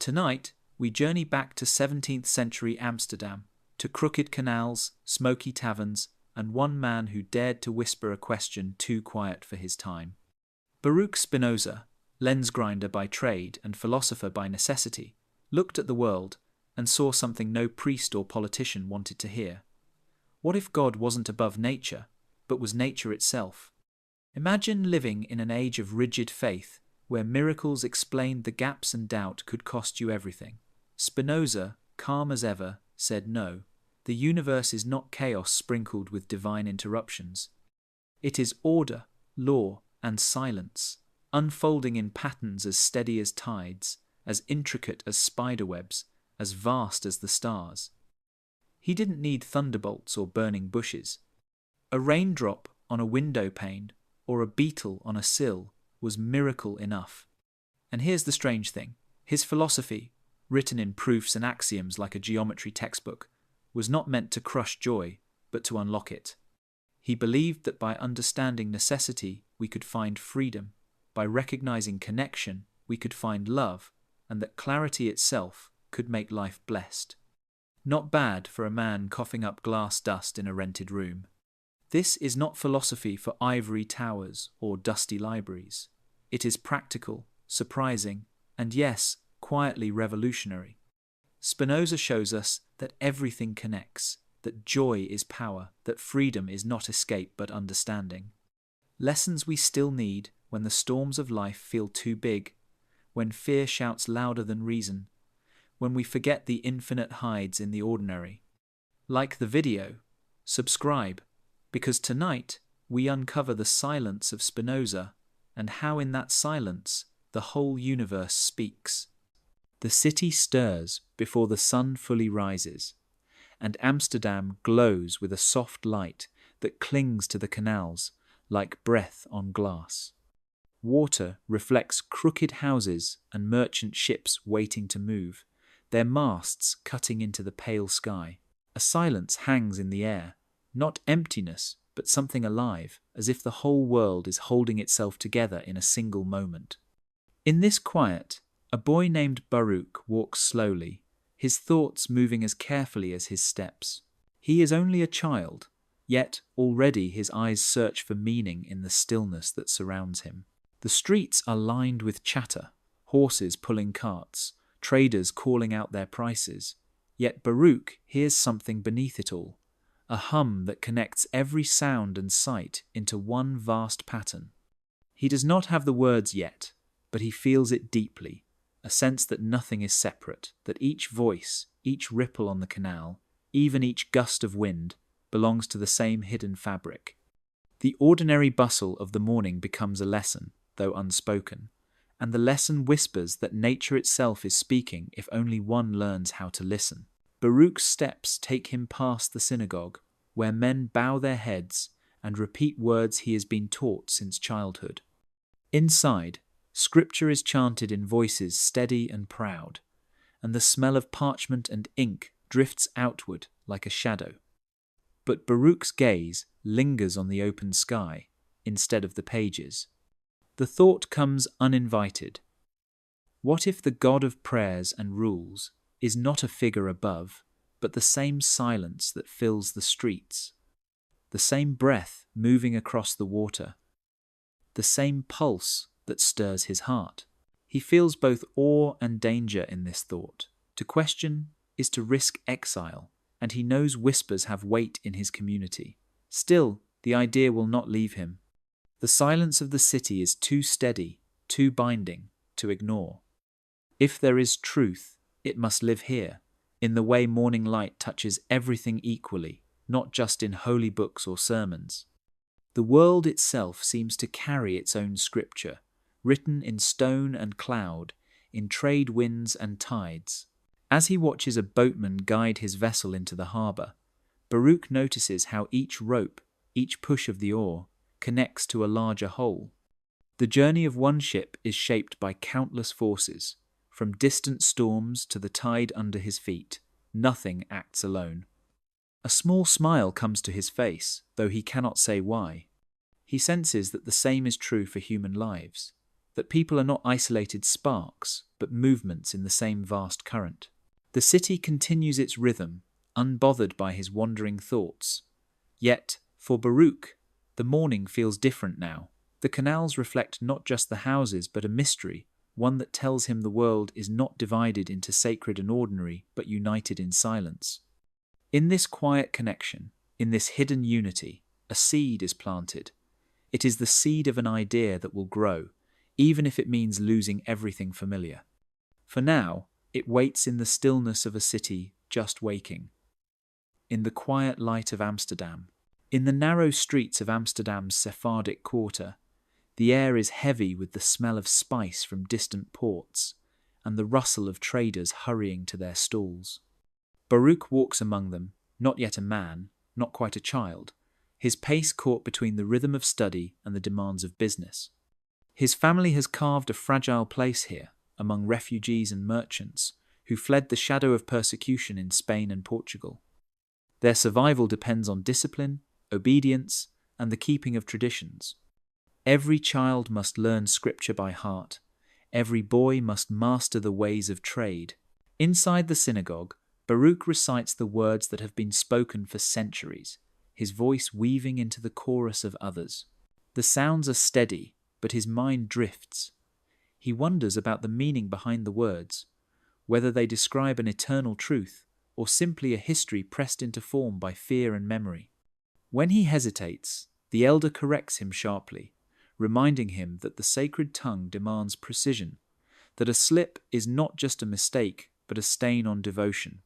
Tonight, we journey back to 17th century Amsterdam, to crooked canals, smoky taverns, and one man who dared to whisper a question too quiet for his time. Baruch Spinoza, lens grinder by trade and philosopher by necessity, looked at the world and saw something no priest or politician wanted to hear. What if God wasn't above nature, but was nature itself? Imagine living in an age of rigid faith, where miracles explained the gaps and doubt could cost you everything. Spinoza, calm as ever, said no. The universe is not chaos sprinkled with divine interruptions. It is order, law, and silence, unfolding in patterns as steady as tides, as intricate as spiderwebs, as vast as the stars. He didn't need thunderbolts or burning bushes. A raindrop on a window pane or a beetle on a sill was miracle enough. And here's the strange thing. His philosophy, written in proofs and axioms like a geometry textbook, was not meant to crush joy, but to unlock it. He believed that by understanding necessity, we could find freedom. By recognizing connection, we could find love, and that clarity itself could make life blessed. Not bad for a man coughing up glass dust in a rented room. This is not philosophy for ivory towers or dusty libraries. It is practical, surprising, and yes, quietly revolutionary. Spinoza shows us that everything connects, that joy is power, that freedom is not escape but understanding. Lessons we still need when the storms of life feel too big, when fear shouts louder than reason, when we forget the infinite hides in the ordinary. Like the video, subscribe, because tonight we uncover the silence of Spinoza and how in that silence the whole universe speaks. The city stirs before the sun fully rises, and Amsterdam glows with a soft light that clings to the canals like breath on glass. Water reflects crooked houses and merchant ships waiting to move, their masts cutting into the pale sky. A silence hangs in the air, not emptiness, but something alive, as if the whole world is holding itself together in a single moment. In this quiet, a boy named Baruch walks slowly, his thoughts moving as carefully as his steps. He is only a child, yet already his eyes search for meaning in the stillness that surrounds him. The streets are lined with chatter, horses pulling carts, traders calling out their prices. Yet Baruch hears something beneath it all, a hum that connects every sound and sight into one vast pattern. He does not have the words yet, but he feels it deeply, a sense that nothing is separate, that each voice, each ripple on the canal, even each gust of wind, belongs to the same hidden fabric. The ordinary bustle of the morning becomes a lesson, though unspoken, and the lesson whispers that nature itself is speaking if only one learns how to listen. Baruch's steps take him past the synagogue, where men bow their heads and repeat words he has been taught since childhood. Inside, scripture is chanted in voices steady and proud, and the smell of parchment and ink drifts outward like a shadow. But Baruch's gaze lingers on the open sky instead of the pages. The thought comes uninvited. What if the God of prayers and rules is not a figure above, but the same silence that fills the streets, the same breath moving across the water, the same pulse that stirs his heart? He feels both awe and danger in this thought. To question is to risk exile, and he knows whispers have weight in his community. Still, the idea will not leave him. The silence of the city is too steady, too binding, to ignore. If there is truth, it must live here, in the way morning light touches everything equally, not just in holy books or sermons. The world itself seems to carry its own scripture, written in stone and cloud, in trade winds and tides. As he watches a boatman guide his vessel into the harbour, Baruch notices how each rope, each push of the oar, connects to a larger whole. The journey of one ship is shaped by countless forces. From distant storms to the tide under his feet, nothing acts alone. A small smile comes to his face, though he cannot say why. He senses that the same is true for human lives. that people are not isolated sparks, but movements in the same vast current. The city continues its rhythm, unbothered by his wandering thoughts. Yet, for Baruch, the morning feels different now. The canals reflect not just the houses, but a mystery, one that tells him the world is not divided into sacred and ordinary, but united in silence. In this quiet connection, in this hidden unity, a seed is planted. It is the seed of an idea that will grow, even if it means losing everything familiar. For now, it waits in the stillness of a city just waking. In the quiet light of Amsterdam, in the narrow streets of Amsterdam's Sephardic quarter, the air is heavy with the smell of spice from distant ports and the rustle of traders hurrying to their stalls. Baruch walks among them, not yet a man, not quite a child, his pace caught between the rhythm of study and the demands of business. His family has carved a fragile place here, among refugees and merchants who fled the shadow of persecution in Spain and Portugal. Their survival depends on discipline, obedience, and the keeping of traditions. Every child must learn scripture by heart. Every boy must master the ways of trade. Inside the synagogue, Baruch recites the words that have been spoken for centuries, his voice weaving into the chorus of others. The sounds are steady, but his mind drifts. He wonders about the meaning behind the words, whether they describe an eternal truth or simply a history pressed into form by fear and memory. When he hesitates, the elder corrects him sharply, reminding him that the sacred tongue demands precision, that a slip is not just a mistake, but a stain on devotion.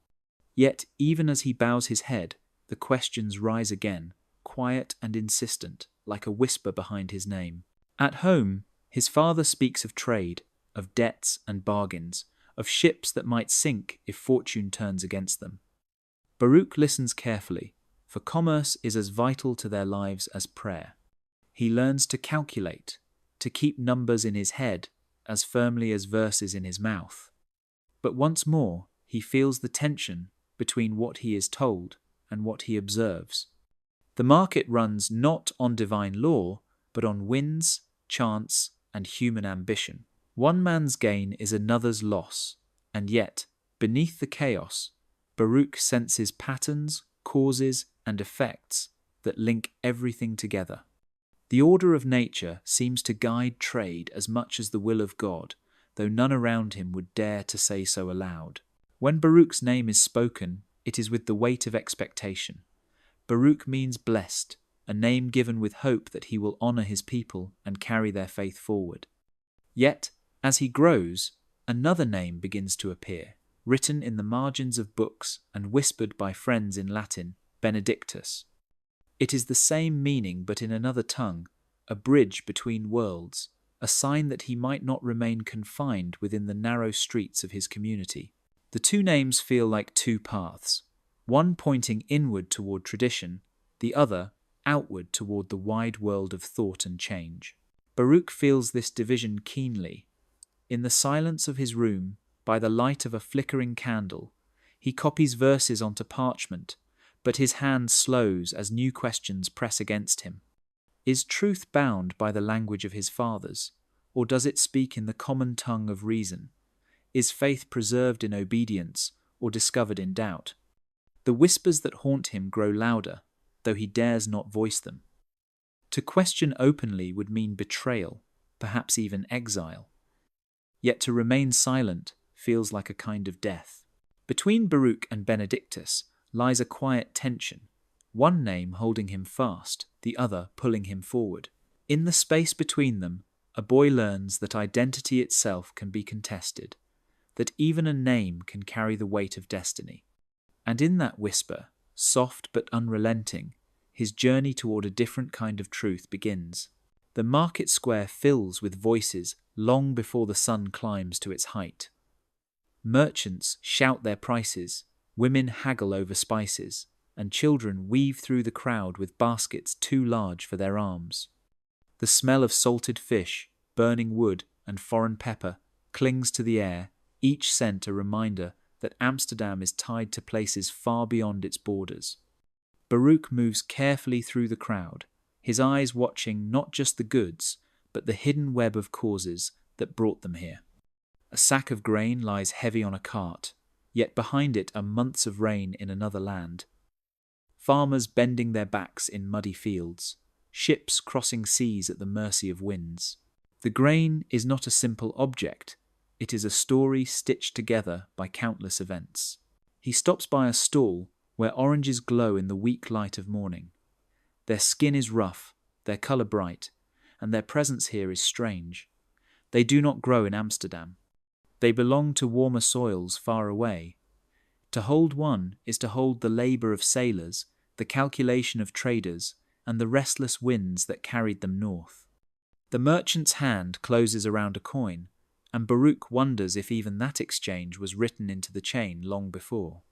Yet, even as he bows his head, the questions rise again, quiet and insistent, like a whisper behind his name. At home, his father speaks of trade, of debts and bargains, of ships that might sink if fortune turns against them. Baruch listens carefully, for commerce is as vital to their lives as prayer. He learns to calculate, to keep numbers in his head as firmly as verses in his mouth. But once more, he feels the tension between what he is told and what he observes. The market runs not on divine law, but on winds, chance, and human ambition. One man's gain is another's loss, and yet, beneath the chaos, Baruch senses patterns, causes, and effects that link everything together. The order of nature seems to guide trade as much as the will of God, though none around him would dare to say so aloud. When Baruch's name is spoken, it is with the weight of expectation. Baruch means blessed, a name given with hope that he will honor his people and carry their faith forward. Yet, as he grows, another name begins to appear, written in the margins of books and whispered by friends in Latin, Benedictus. It is the same meaning but in another tongue, a bridge between worlds, a sign that he might not remain confined within the narrow streets of his community. The two names feel like two paths, one pointing inward toward tradition, the other outward toward the wide world of thought and change. Baruch feels this division keenly. In the silence of his room, by the light of a flickering candle, he copies verses onto parchment, but his hand slows as new questions press against him. Is truth bound by the language of his fathers, or does it speak in the common tongue of reason? Is faith preserved in obedience, or discovered in doubt? The whispers that haunt him grow louder, though he dares not voice them. To question openly would mean betrayal, perhaps even exile. Yet to remain silent feels like a kind of death. Between Baruch and Benedictus lies a quiet tension, one name holding him fast, the other pulling him forward. In the space between them, a boy learns that identity itself can be contested, that even a name can carry the weight of destiny. And in that whisper, soft but unrelenting, his journey toward a different kind of truth begins. The market square fills with voices long before the sun climbs to its height. Merchants shout their prices, women haggle over spices, and children weave through the crowd with baskets too large for their arms. The smell of salted fish, burning wood, and foreign pepper clings to the air, each scent a reminder that Amsterdam is tied to places far beyond its borders. Baruch moves carefully through the crowd, his eyes watching not just the goods, but the hidden web of causes that brought them here. A sack of grain lies heavy on a cart, yet behind it are months of rain in another land. Farmers bending their backs in muddy fields, ships crossing seas at the mercy of winds. The grain is not a simple object, it is a story stitched together by countless events. He stops by a stall where oranges glow in the weak light of morning. Their skin is rough, their colour bright, and their presence here is strange. They do not grow in Amsterdam. They belong to warmer soils far away. To hold one is to hold the labour of sailors, the calculation of traders, and the restless winds that carried them north. The merchant's hand closes around a coin, and Baruch wonders if even that exchange was written into the chain long before.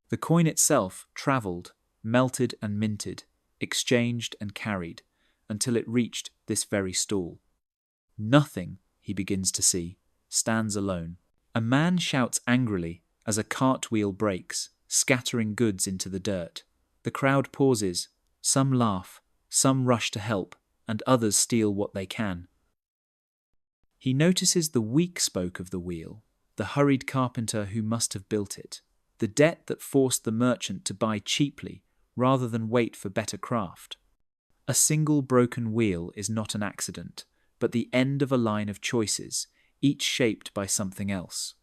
The coin itself travelled, melted and minted, exchanged and carried, until it reached this very stall. Nothing, he begins to see, stands alone. A man shouts angrily as a cartwheel breaks, scattering goods into the dirt. The crowd pauses, some laugh, some rush to help, and others steal what they can. He notices the weak spoke of the wheel, the hurried carpenter who must have built it, the debt that forced the merchant to buy cheaply rather than wait for better craft. A single broken wheel is not an accident, but the end of a line of choices, each shaped by something else.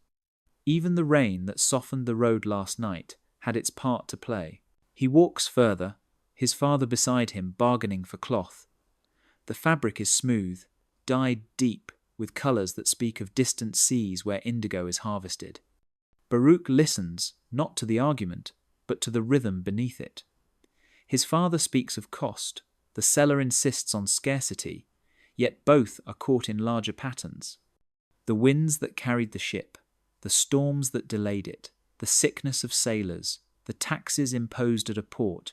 Even the rain that softened the road last night had its part to play. He walks further, his father beside him bargaining for cloth. The fabric is smooth, dyed deep, with colours that speak of distant seas where indigo is harvested. Baruch listens, not to the argument, but to the rhythm beneath it. His father speaks of cost, the seller insists on scarcity, yet both are caught in larger patterns. The winds that carried the ship, the storms that delayed it, the sickness of sailors, the taxes imposed at a port,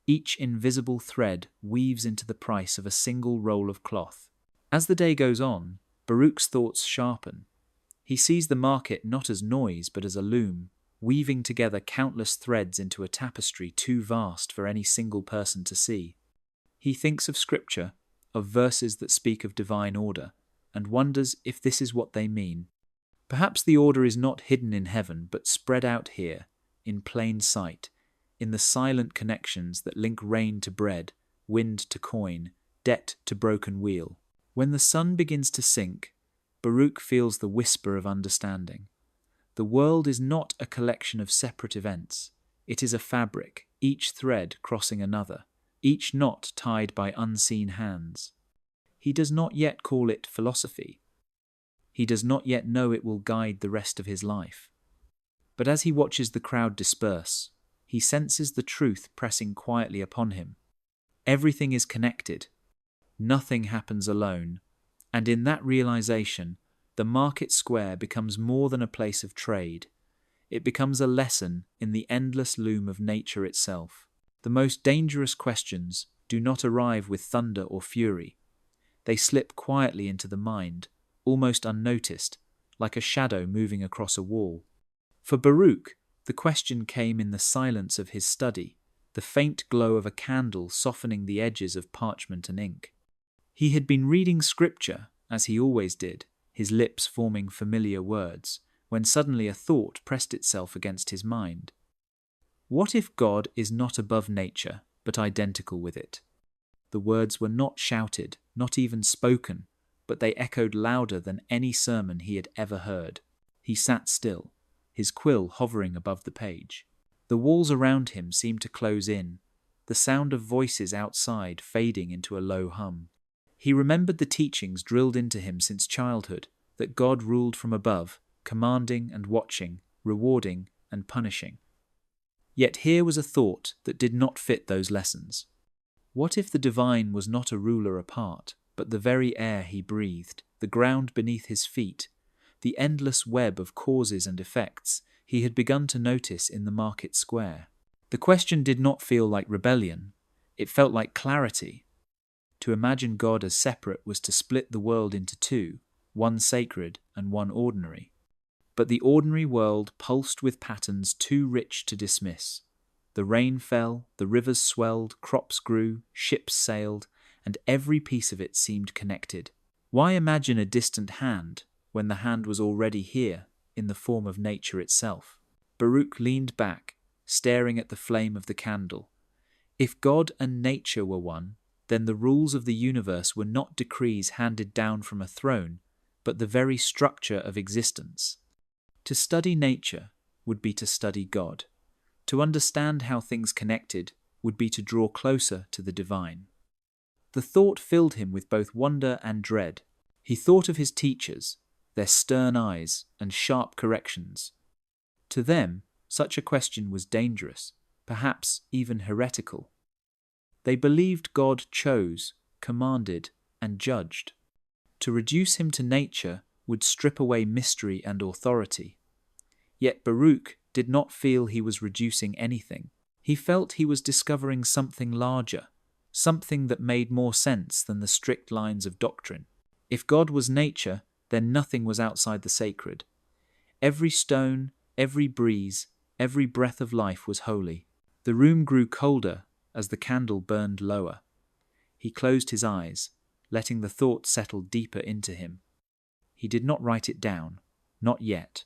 each invisible thread weaves into the price of a single roll of cloth. As the day goes on, Baruch's thoughts sharpen. He sees the market not as noise but as a loom, weaving together countless threads into a tapestry too vast for any single person to see. He thinks of scripture, of verses that speak of divine order, and wonders if this is what they mean. Perhaps the order is not hidden in heaven but spread out here, in plain sight, in the silent connections that link rain to bread, wind to coin, debt to broken wheel. When the sun begins to sink, Baruch feels the whisper of understanding. The world is not a collection of separate events. It is a fabric, each thread crossing another, each knot tied by unseen hands. He does not yet call it philosophy. He does not yet know it will guide the rest of his life. But as he watches the crowd disperse, he senses the truth pressing quietly upon him. Everything is connected. Nothing happens alone. And in that realization, the market square becomes more than a place of trade. It becomes a lesson in the endless loom of nature itself. The most dangerous questions do not arrive with thunder or fury. They slip quietly into the mind, almost unnoticed, like a shadow moving across a wall. For Baruch, the question came in the silence of his study, the faint glow of a candle softening the edges of parchment and ink. He had been reading scripture, as he always did, his lips forming familiar words, when suddenly a thought pressed itself against his mind. What if God is not above nature, but identical with it? The words were not shouted, not even spoken, but they echoed louder than any sermon he had ever heard. He sat still, his quill hovering above the page. The walls around him seemed to close in, the sound of voices outside fading into a low hum. He remembered the teachings drilled into him since childhood, that God ruled from above, commanding and watching, rewarding and punishing. Yet here was a thought that did not fit those lessons. What if the divine was not a ruler apart, but the very air he breathed, the ground beneath his feet, the endless web of causes and effects he had begun to notice in the market square? The question did not feel like rebellion. It felt like clarity. To imagine God as separate was to split the world into two, one sacred and one ordinary. But the ordinary world pulsed with patterns too rich to dismiss. The rain fell, the rivers swelled, crops grew, ships sailed, and every piece of it seemed connected. Why imagine a distant hand when the hand was already here, in the form of nature itself. Baruch leaned back, staring at the flame of the candle. If God and nature were one, then the rules of the universe were not decrees handed down from a throne, but the very structure of existence. To study nature would be to study God. To understand how things connected would be to draw closer to the divine. The thought filled him with both wonder and dread. He thought of his teachers, their stern eyes and sharp corrections. To them, such a question was dangerous, perhaps even heretical. They believed God chose, commanded, and judged. To reduce him to nature would strip away mystery and authority. Yet Baruch did not feel he was reducing anything. He felt he was discovering something larger, something that made more sense than the strict lines of doctrine. If God was nature, then nothing was outside the sacred. Every stone, every breeze, every breath of life was holy. The room grew colder as the candle burned lower. He closed his eyes, letting the thought settle deeper into him. He did not write it down, not yet.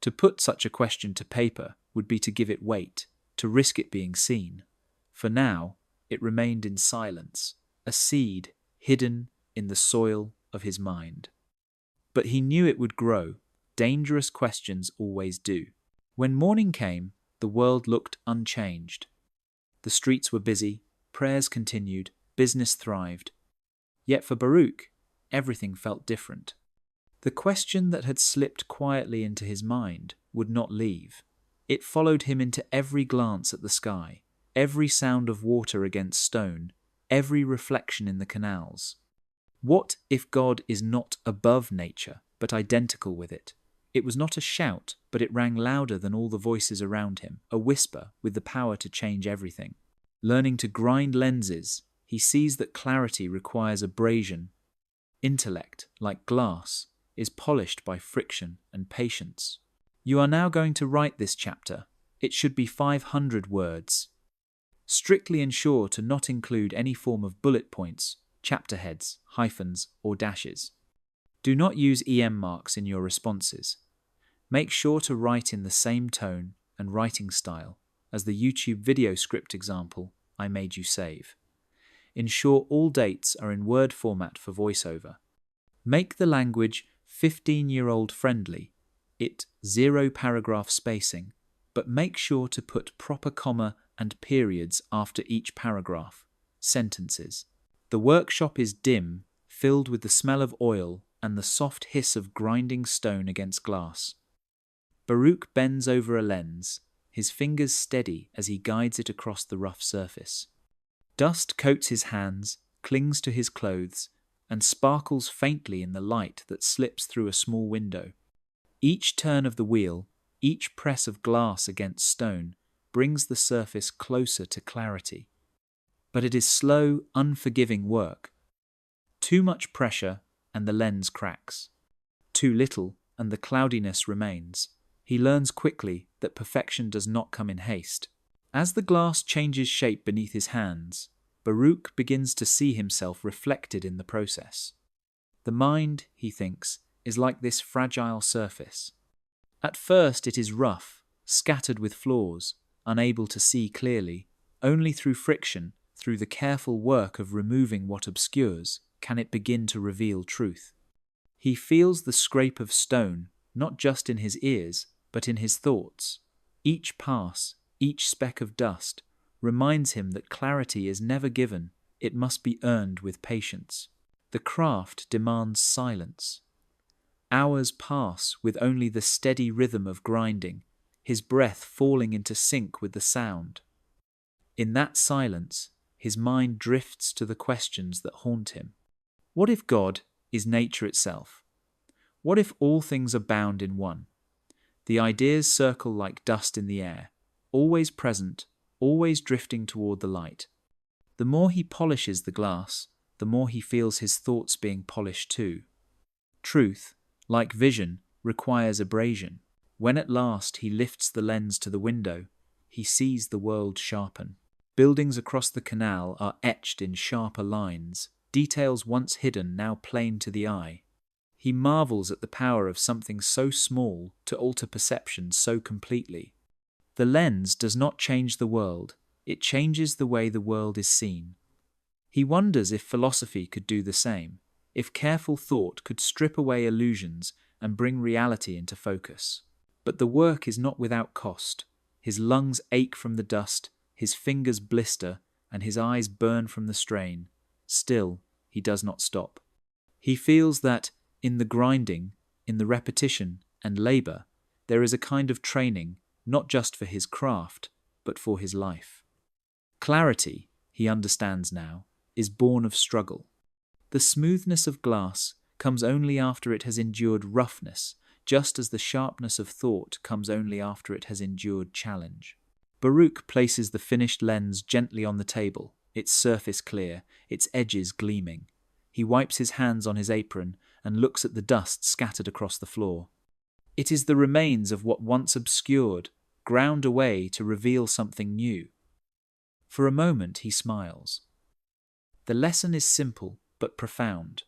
To put such a question to paper would be to give it weight, to risk it being seen. For now, it remained in silence, a seed hidden in the soil of his mind. But he knew it would grow. Dangerous questions always do. When morning came, the world looked unchanged. The streets were busy, prayers continued, business thrived. Yet for Baruch, everything felt different. The question that had slipped quietly into his mind would not leave. It followed him into every glance at the sky, every sound of water against stone, every reflection in the canals. What if God is not above nature, but identical with it? It was not a shout, but it rang louder than all the voices around him, a whisper with the power to change everything. Learning to grind lenses, he sees that clarity requires abrasion. Intellect, like glass, is polished by friction and patience. You are now going to write this chapter. It should be 500 words. Strictly ensure to not include any form of bullet points, chapter heads, hyphens, or dashes. Do not use EM marks in your responses. Make sure to write in the same tone and writing style as the YouTube video script example I made you save. Ensure all dates are in Word format for voiceover. Make the language 15-year-old friendly. It 0 paragraph spacing, but make sure to put proper comma and periods after each paragraph. Sentences. The workshop is dim, filled with the smell of oil and the soft hiss of grinding stone against glass. Baruch bends over a lens, his fingers steady as he guides it across the rough surface. Dust coats his hands, clings to his clothes, and sparkles faintly in the light that slips through a small window. Each turn of the wheel, each press of glass against stone, brings the surface closer to clarity. But it is slow, unforgiving work. Too much pressure, and the lens cracks. Too little, and the cloudiness remains. He learns quickly that perfection does not come in haste. As the glass changes shape beneath his hands, Baruch begins to see himself reflected in the process. The mind, he thinks, is like this fragile surface. At first it is rough, scattered with flaws, unable to see clearly. Only through friction, through the careful work of removing what obscures, can it begin to reveal truth. He feels the scrape of stone, not just in his ears, but in his thoughts. Each pass, each speck of dust, reminds him that clarity is never given, it must be earned with patience. The craft demands silence. Hours pass with only the steady rhythm of grinding, his breath falling into sync with the sound. In that silence, his mind drifts to the questions that haunt him. What if God is nature itself? What if all things are bound in one? The ideas circle like dust in the air, always present, always drifting toward the light. The more he polishes the glass, the more he feels his thoughts being polished too. Truth, like vision, requires abrasion. When at last he lifts the lens to the window, he sees the world sharpen. Buildings across the canal are etched in sharper lines, details once hidden now plain to the eye. He marvels at the power of something so small to alter perception so completely. The lens does not change the world, it changes the way the world is seen. He wonders if philosophy could do the same, if careful thought could strip away illusions and bring reality into focus. But the work is not without cost. His lungs ache from the dust, his fingers blister, and his eyes burn from the strain. Still, he does not stop. He feels that, in the grinding, in the repetition and labor, there is a kind of training, not just for his craft, but for his life. Clarity, he understands now, is born of struggle. The smoothness of glass comes only after it has endured roughness, just as the sharpness of thought comes only after it has endured challenge. Baruch places the finished lens gently on the table, its surface clear, its edges gleaming. He wipes his hands on his apron and looks at the dust scattered across the floor. It is the remains of what once obscured, ground away to reveal something new. For a moment he smiles. The lesson is simple but profound.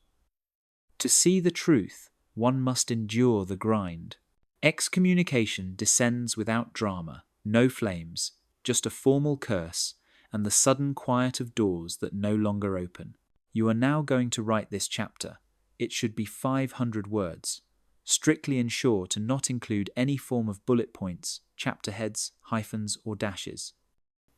To see the truth, one must endure the grind. Excommunication descends without drama, no flames, just a formal curse, and the sudden quiet of doors that no longer open. You are now going to write this chapter. It should be 500 words. Strictly ensure to not include any form of bullet points, chapter heads, hyphens, or dashes.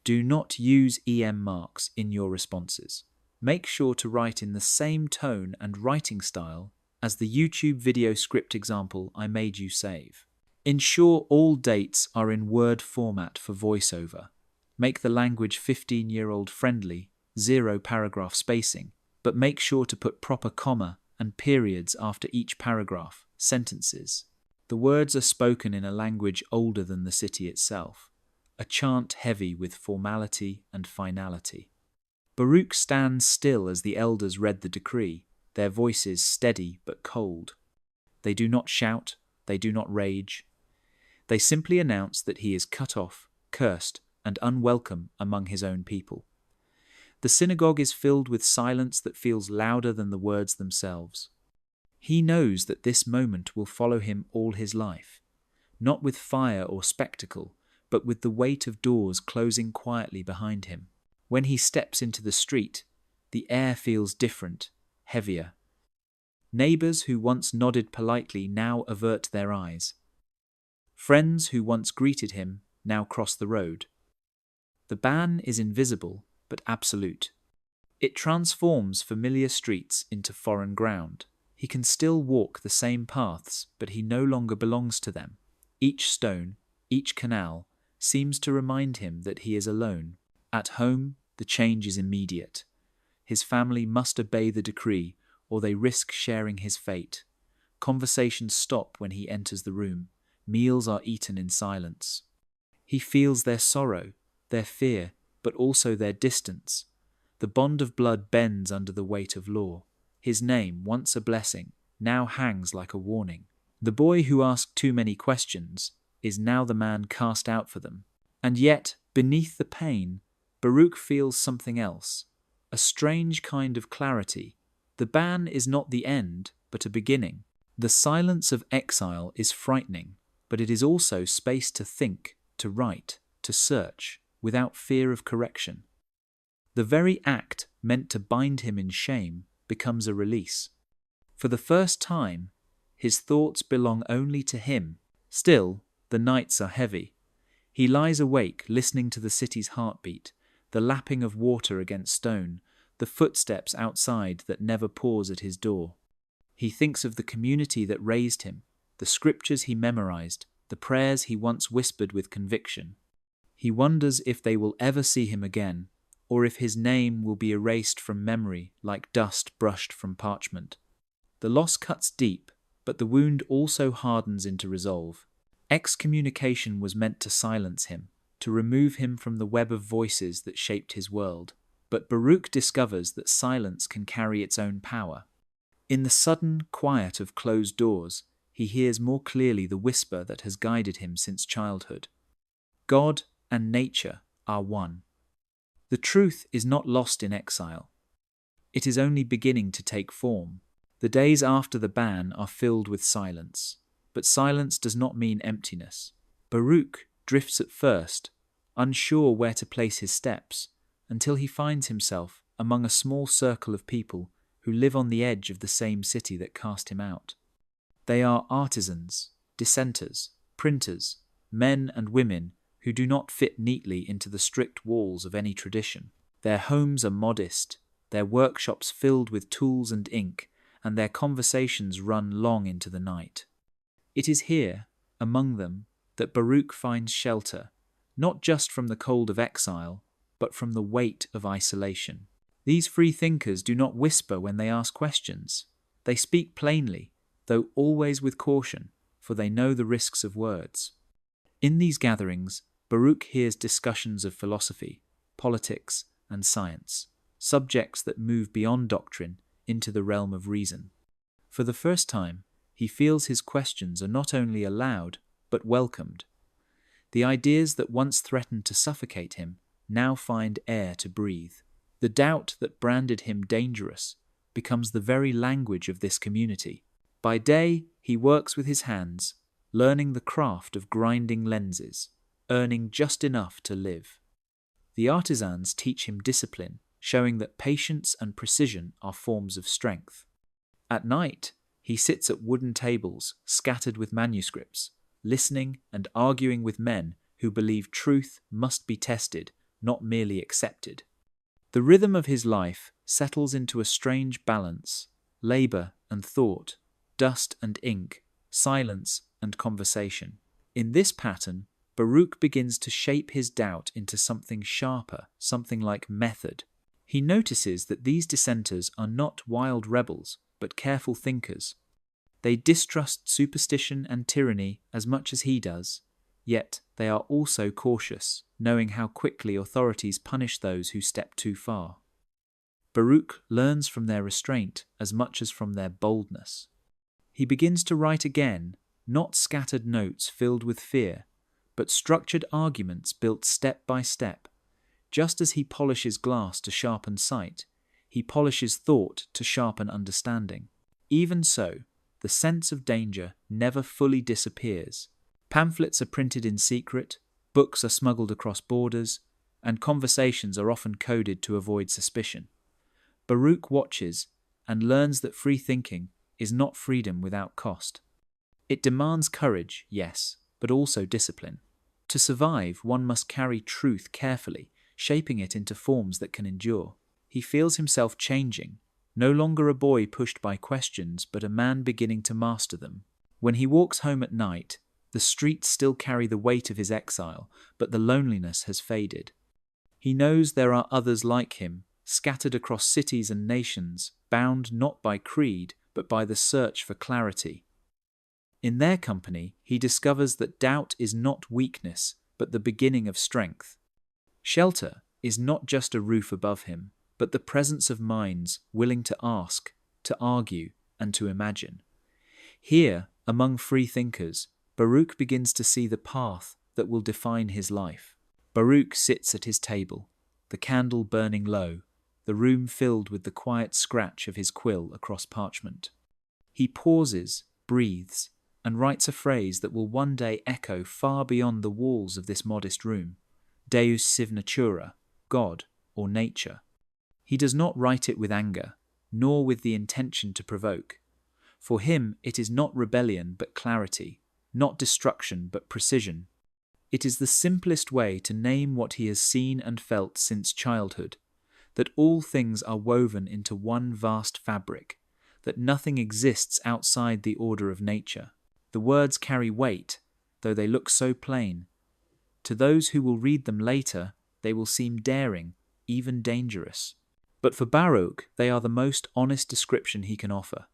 Do not use EM marks in your responses. Make sure to write in the same tone and writing style as the YouTube video script example I made you save. Ensure all dates are in Word format for voiceover. Make the language 15-year-old friendly, 0 paragraph spacing, but make sure to put proper comma and periods after each paragraph, sentences. The words are spoken in a language older than the city itself, a chant heavy with formality and finality. Baruch stands still as the elders read the decree, their voices steady but cold. They do not shout, they do not rage. They simply announce that he is cut off, cursed, and unwelcome among his own people. The synagogue is filled with silence that feels louder than the words themselves. He knows that this moment will follow him all his life, not with fire or spectacle, but with the weight of doors closing quietly behind him. When he steps into the street, the air feels different, heavier. Neighbors who once nodded politely now avert their eyes. Friends who once greeted him now cross the road. The ban is invisible but absolute. It transforms familiar streets into foreign ground. He can still walk the same paths, but he no longer belongs to them. Each stone, each canal, seems to remind him that he is alone. At home, the change is immediate. His family must obey the decree, or they risk sharing his fate. Conversations stop when he enters the room. Meals are eaten in silence. He feels their sorrow, their fear, but also their distance. The bond of blood bends under the weight of law. His name, once a blessing, now hangs like a warning. The boy who asked too many questions is now the man cast out for them. And yet, beneath the pain, Baruch feels something else, a strange kind of clarity. The ban is not the end, but a beginning. The silence of exile is frightening, but it is also space to think, to write, to search, without fear of correction. The very act meant to bind him in shame becomes a release. For the first time, his thoughts belong only to him. Still, the nights are heavy. He lies awake, listening to the city's heartbeat, the lapping of water against stone, the footsteps outside that never pause at his door. He thinks of the community that raised him, the scriptures he memorized, the prayers he once whispered with conviction. He wonders if they will ever see him again, or if his name will be erased from memory like dust brushed from parchment. The loss cuts deep, but the wound also hardens into resolve. Excommunication was meant to silence him, to remove him from the web of voices that shaped his world. But Baruch discovers that silence can carry its own power. In the sudden quiet of closed doors, he hears more clearly the whisper that has guided him since childhood. God and nature are one. The truth is not lost in exile. It is only beginning to take form. The days after the ban are filled with silence. But silence does not mean emptiness. Baruch drifts at first, unsure where to place his steps, until he finds himself among a small circle of people who live on the edge of the same city that cast him out. They are artisans, dissenters, printers, men and women who do not fit neatly into the strict walls of any tradition. Their homes are modest, their workshops filled with tools and ink, and their conversations run long into the night. It is here, among them, that Baruch finds shelter, not just from the cold of exile, but from the weight of isolation. These free thinkers do not whisper when they ask questions. They speak plainly, though always with caution, for they know the risks of words. In these gatherings, Baruch hears discussions of philosophy, politics, and science, subjects that move beyond doctrine into the realm of reason. For the first time, he feels his questions are not only allowed, but welcomed. The ideas that once threatened to suffocate him now find air to breathe. The doubt that branded him dangerous becomes the very language of this community. By day, he works with his hands, learning the craft of grinding lenses, earning just enough to live. The artisans teach him discipline, showing that patience and precision are forms of strength. At night, he sits at wooden tables scattered with manuscripts, listening and arguing with men who believe truth must be tested, not merely accepted. The rhythm of his life settles into a strange balance: labor and thought, dust and ink, silence and conversation. In this pattern, Baruch begins to shape his doubt into something sharper, something like method. He notices that these dissenters are not wild rebels, but careful thinkers. They distrust superstition and tyranny as much as he does, yet they are also cautious, knowing how quickly authorities punish those who step too far. Baruch learns from their restraint as much as from their boldness. He begins to write again, not scattered notes filled with fear, but structured arguments built step by step. Just as he polishes glass to sharpen sight, he polishes thought to sharpen understanding. Even so, the sense of danger never fully disappears. Pamphlets are printed in secret, books are smuggled across borders, and conversations are often coded to avoid suspicion. Baruch watches and learns that free thinking is not freedom without cost. It demands courage, yes, but also discipline. To survive, one must carry truth carefully, shaping it into forms that can endure. He feels himself changing, no longer a boy pushed by questions, but a man beginning to master them. When he walks home at night, the streets still carry the weight of his exile, but the loneliness has faded. He knows there are others like him, scattered across cities and nations, bound not by creed, but by the search for clarity. In their company, he discovers that doubt is not weakness, but the beginning of strength. Shelter is not just a roof above him, but the presence of minds willing to ask, to argue, and to imagine. Here, among free thinkers, Baruch begins to see the path that will define his life. Baruch sits at his table, the candle burning low, the room filled with the quiet scratch of his quill across parchment. He pauses, breathes, and writes a phrase that will one day echo far beyond the walls of this modest room: Deus sive natura, God or nature. He does not write it with anger, nor with the intention to provoke. For him, it is not rebellion but clarity, not destruction but precision. It is the simplest way to name what he has seen and felt since childhood, that all things are woven into one vast fabric, that nothing exists outside the order of nature. The words carry weight, though they look so plain. To those who will read them later, they will seem daring, even dangerous. But for Baruch, they are the most honest description he can offer.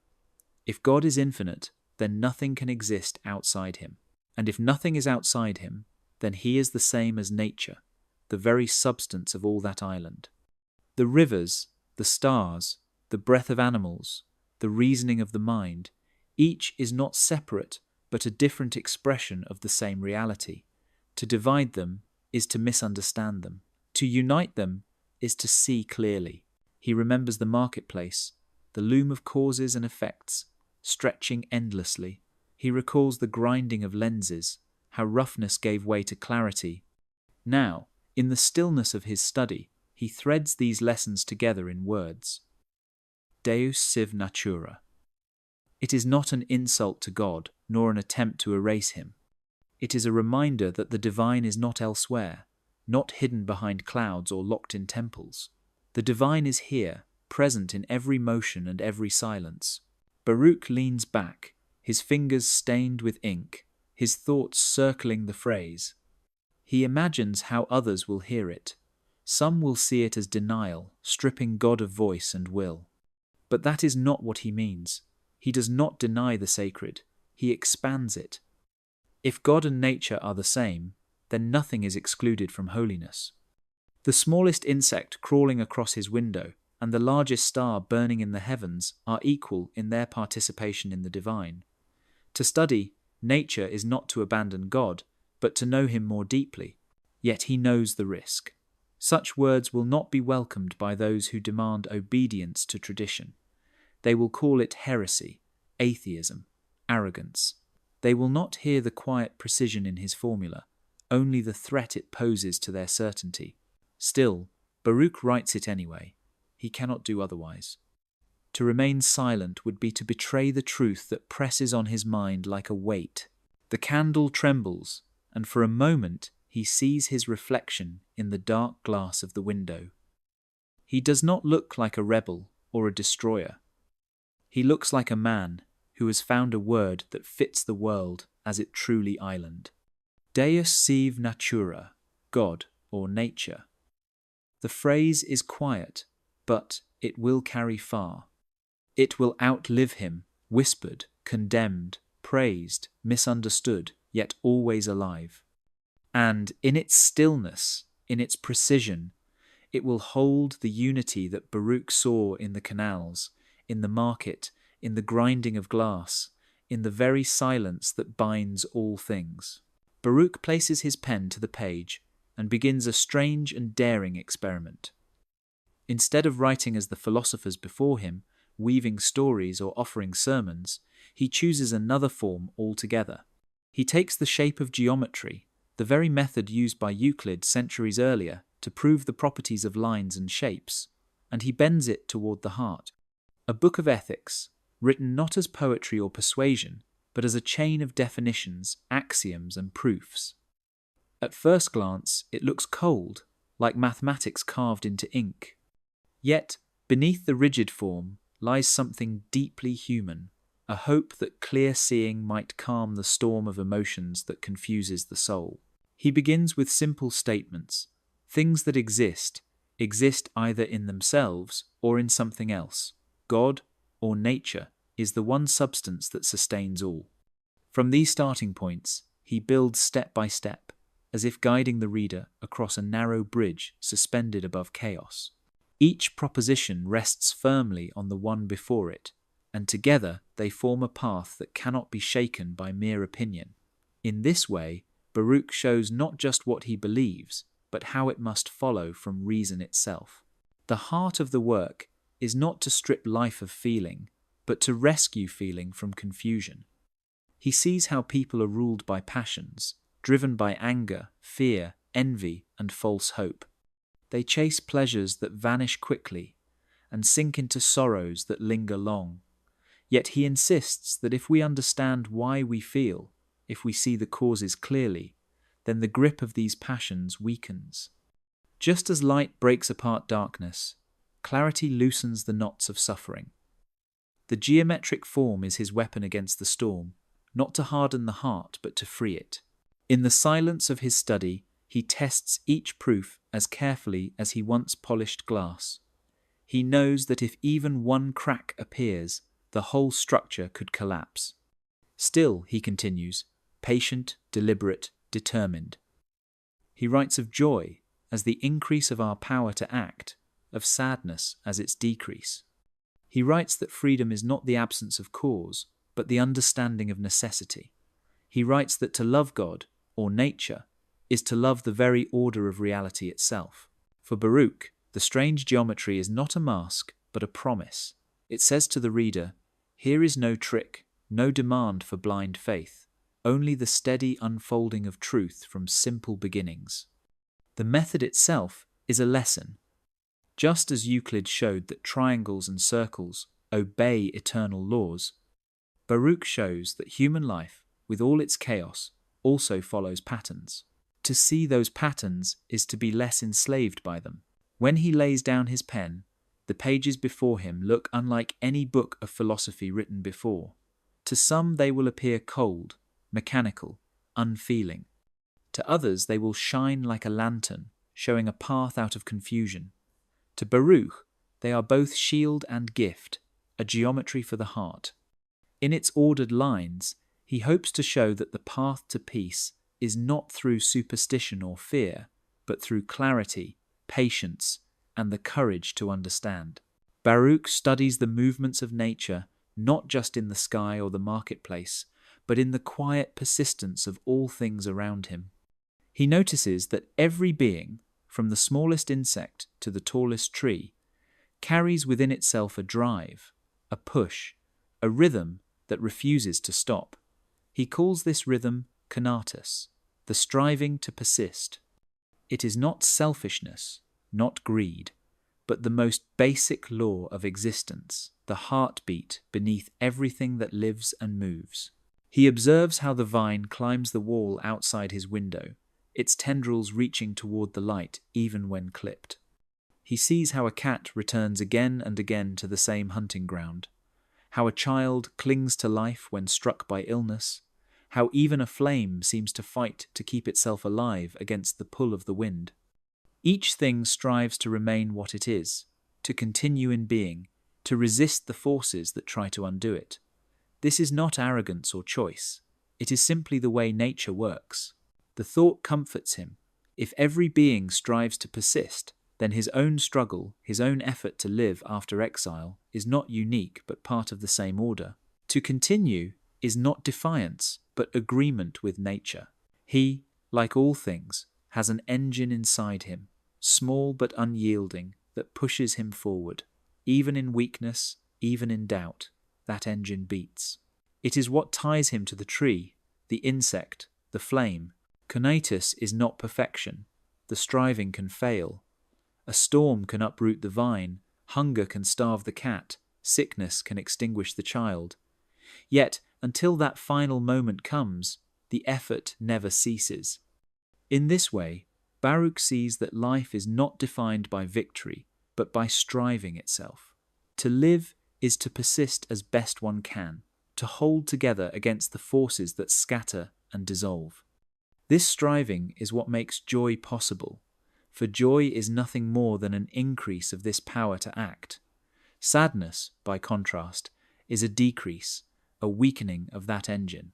If God is infinite, then nothing can exist outside him. And if nothing is outside him, then he is the same as nature, the very substance of all that island. The rivers, the stars, the breath of animals, the reasoning of the mind, each is not separate, but a different expression of the same reality. To divide them is to misunderstand them. To unite them is to see clearly. He remembers the marketplace, the loom of causes and effects, stretching endlessly. He recalls the grinding of lenses, how roughness gave way to clarity. Now, in the stillness of his study, he threads these lessons together in words. Deus sive natura. It is not an insult to God, nor an attempt to erase him. It is a reminder that the divine is not elsewhere, not hidden behind clouds or locked in temples. The divine is here, present in every motion and every silence. Baruch leans back, his fingers stained with ink, his thoughts circling the phrase. He imagines how others will hear it. Some will see it as denial, stripping God of voice and will. But that is not what he means. He does not deny the sacred. He expands it. If God and nature are the same, then nothing is excluded from holiness. The smallest insect crawling across his window and the largest star burning in the heavens are equal in their participation in the divine. To study nature is not to abandon God, but to know him more deeply. Yet he knows the risk. Such words will not be welcomed by those who demand obedience to tradition. They will call it heresy, atheism, arrogance. They will not hear the quiet precision in his formula, only the threat it poses to their certainty. Still, Baruch writes it anyway. He cannot do otherwise. To remain silent would be to betray the truth that presses on his mind like a weight. The candle trembles, and for a moment he sees his reflection in the dark glass of the window. He does not look like a rebel or a destroyer. He looks like a man who has found a word that fits the world as it truly island. Deus sive natura, God or nature. The phrase is quiet, but it will carry far. It will outlive him, whispered, condemned, praised, misunderstood, yet always alive. And in its stillness, in its precision, it will hold the unity that Baruch saw in the canals, in the market, in the grinding of glass, in the very silence that binds all things. Baruch places his pen to the page and begins a strange and daring experiment. Instead of writing as the philosophers before him, weaving stories or offering sermons, he chooses another form altogether. He takes the shape of geometry, the very method used by Euclid centuries earlier to prove the properties of lines and shapes, and he bends it toward the heart. A book of ethics, written not as poetry or persuasion, but as a chain of definitions, axioms, and proofs. At first glance, it looks cold, like mathematics carved into ink. Yet, beneath the rigid form lies something deeply human, a hope that clear seeing might calm the storm of emotions that confuses the soul. He begins with simple statements. Things that exist either in themselves or in something else. God, or nature, is the one substance that sustains all. From these starting points, he builds step by step, as if guiding the reader across a narrow bridge suspended above chaos. Each proposition rests firmly on the one before it, and together they form a path that cannot be shaken by mere opinion. In this way, Baruch shows not just what he believes, but how it must follow from reason itself. The heart of the work is not to strip life of feeling, but to rescue feeling from confusion. He sees how people are ruled by passions, driven by anger, fear, envy, and false hope. They chase pleasures that vanish quickly and sink into sorrows that linger long. Yet he insists that if we understand why we feel, if we see the causes clearly, then the grip of these passions weakens. Just as light breaks apart darkness, clarity loosens the knots of suffering. The geometric form is his weapon against the storm, not to harden the heart, but to free it. In the silence of his study, he tests each proof as carefully as he once polished glass. He knows that if even one crack appears, the whole structure could collapse. Still, he continues, patient, deliberate, determined. He writes of joy as the increase of our power to act, of sadness as its decrease. He writes that freedom is not the absence of cause, but the understanding of necessity. He writes that to love God, or nature, is to love the very order of reality itself. For Baruch, the strange geometry is not a mask, but a promise. It says to the reader, "Here is no trick, no demand for blind faith, only the steady unfolding of truth from simple beginnings." The method itself is a lesson. Just as Euclid showed that triangles and circles obey eternal laws, Baruch shows that human life, with all its chaos, also follows patterns. To see those patterns is to be less enslaved by them. When he lays down his pen, the pages before him look unlike any book of philosophy written before. To some they will appear cold, mechanical, unfeeling. To others they will shine like a lantern, showing a path out of confusion. To Baruch, they are both shield and gift, a geometry for the heart. In its ordered lines, he hopes to show that the path to peace is not through superstition or fear, but through clarity, patience, and the courage to understand. Baruch studies the movements of nature not just in the sky or the marketplace, but in the quiet persistence of all things around him. He notices that every being, from the smallest insect to the tallest tree, carries within itself a drive, a push, a rhythm that refuses to stop. He calls this rhythm conatus, the striving to persist. It is not selfishness, not greed, but the most basic law of existence, the heartbeat beneath everything that lives and moves. He observes how the vine climbs the wall outside his window, its tendrils reaching toward the light even when clipped. He sees how a cat returns again and again to the same hunting ground, how a child clings to life when struck by illness, how even a flame seems to fight to keep itself alive against the pull of the wind. Each thing strives to remain what it is, to continue in being, to resist the forces that try to undo it. This is not arrogance or choice. It is simply the way nature works. The thought comforts him. If every being strives to persist, then his own struggle, his own effort to live after exile, is not unique but part of the same order. To continue is not defiance, but agreement with nature. He, like all things, has an engine inside him, small but unyielding, that pushes him forward. Even in weakness, even in doubt, that engine beats. It is what ties him to the tree, the insect, the flame. Conatus is not perfection. The striving can fail. A storm can uproot the vine, hunger can starve the cat, sickness can extinguish the child. Yet, until that final moment comes, the effort never ceases. In this way, Baruch sees that life is not defined by victory, but by striving itself. To live is to persist as best one can, to hold together against the forces that scatter and dissolve. This striving is what makes joy possible, for joy is nothing more than an increase of this power to act. Sadness, by contrast, is a decrease, a weakening of that engine.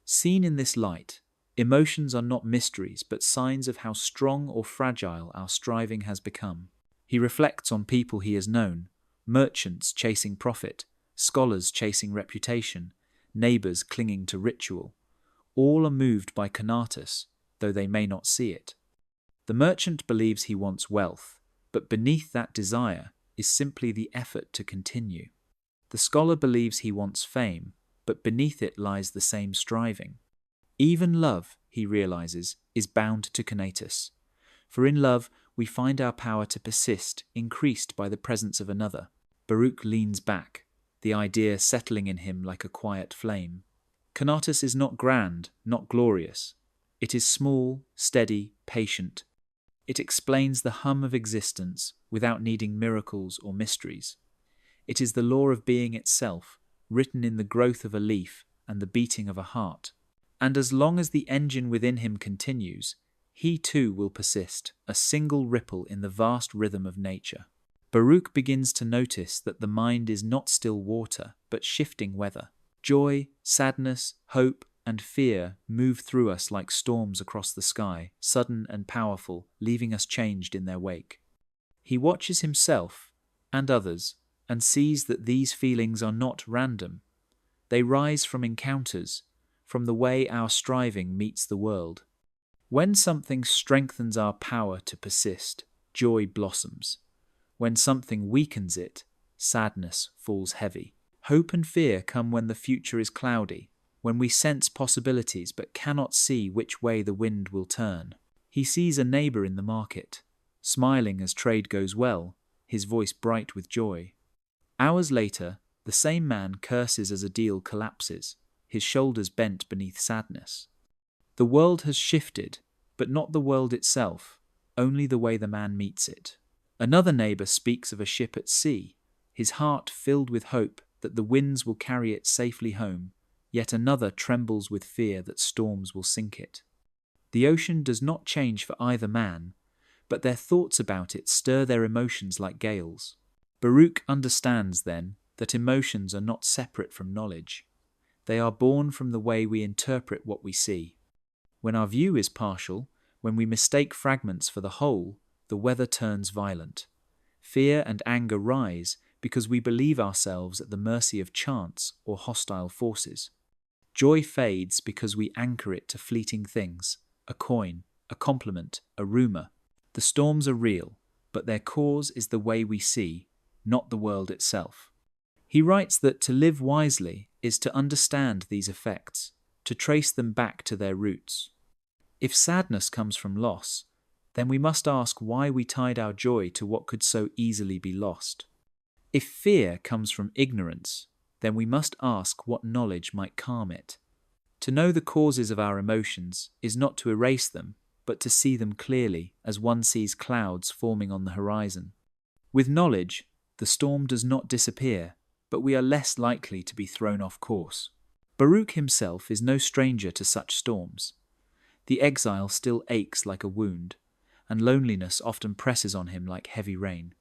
Seen in this light, emotions are not mysteries but signs of how strong or fragile our striving has become. He reflects on people he has known, merchants chasing profit, scholars chasing reputation, neighbors clinging to ritual. All are moved by conatus, though they may not see it. The merchant believes he wants wealth, but beneath that desire is simply the effort to continue. The scholar believes he wants fame, but beneath it lies the same striving. Even love, he realizes, is bound to conatus. For in love, we find our power to persist increased by the presence of another. Baruch leans back, the idea settling in him like a quiet flame. Conatus is not grand, not glorious. It is small, steady, patient. It explains the hum of existence without needing miracles or mysteries. It is the law of being itself, written in the growth of a leaf and the beating of a heart. And as long as the engine within him continues, he too will persist, a single ripple in the vast rhythm of nature. Baruch begins to notice that the mind is not still water, but shifting weather. Joy, sadness, hope, and fear move through us like storms across the sky, sudden and powerful, leaving us changed in their wake. He watches himself and others and sees that these feelings are not random. They rise from encounters, from the way our striving meets the world. When something strengthens our power to persist, joy blossoms. When something weakens it, sadness falls heavy. Hope and fear come when the future is cloudy, when we sense possibilities but cannot see which way the wind will turn. He sees a neighbor in the market, smiling as trade goes well, his voice bright with joy. Hours later, the same man curses as a deal collapses, his shoulders bent beneath sadness. The world has shifted, but not the world itself, only the way the man meets it. Another neighbor speaks of a ship at sea, his heart filled with hope that the winds will carry it safely home, yet another trembles with fear that storms will sink it. The ocean does not change for either man, but their thoughts about it stir their emotions like gales. Baruch understands, then, that emotions are not separate from knowledge. They are born from the way we interpret what we see. When our view is partial, when we mistake fragments for the whole, the weather turns violent. Fear and anger rise because we believe ourselves at the mercy of chance or hostile forces. Joy fades because we anchor it to fleeting things, a coin, a compliment, a rumor. The storms are real, but their cause is the way we see, not the world itself. He writes that to live wisely is to understand these effects, to trace them back to their roots. If sadness comes from loss, then we must ask why we tied our joy to what could so easily be lost. If fear comes from ignorance, then we must ask what knowledge might calm it. To know the causes of our emotions is not to erase them, but to see them clearly as one sees clouds forming on the horizon. With knowledge, the storm does not disappear, but we are less likely to be thrown off course. Baruch himself is no stranger to such storms. The exile still aches like a wound, and loneliness often presses on him like heavy rain.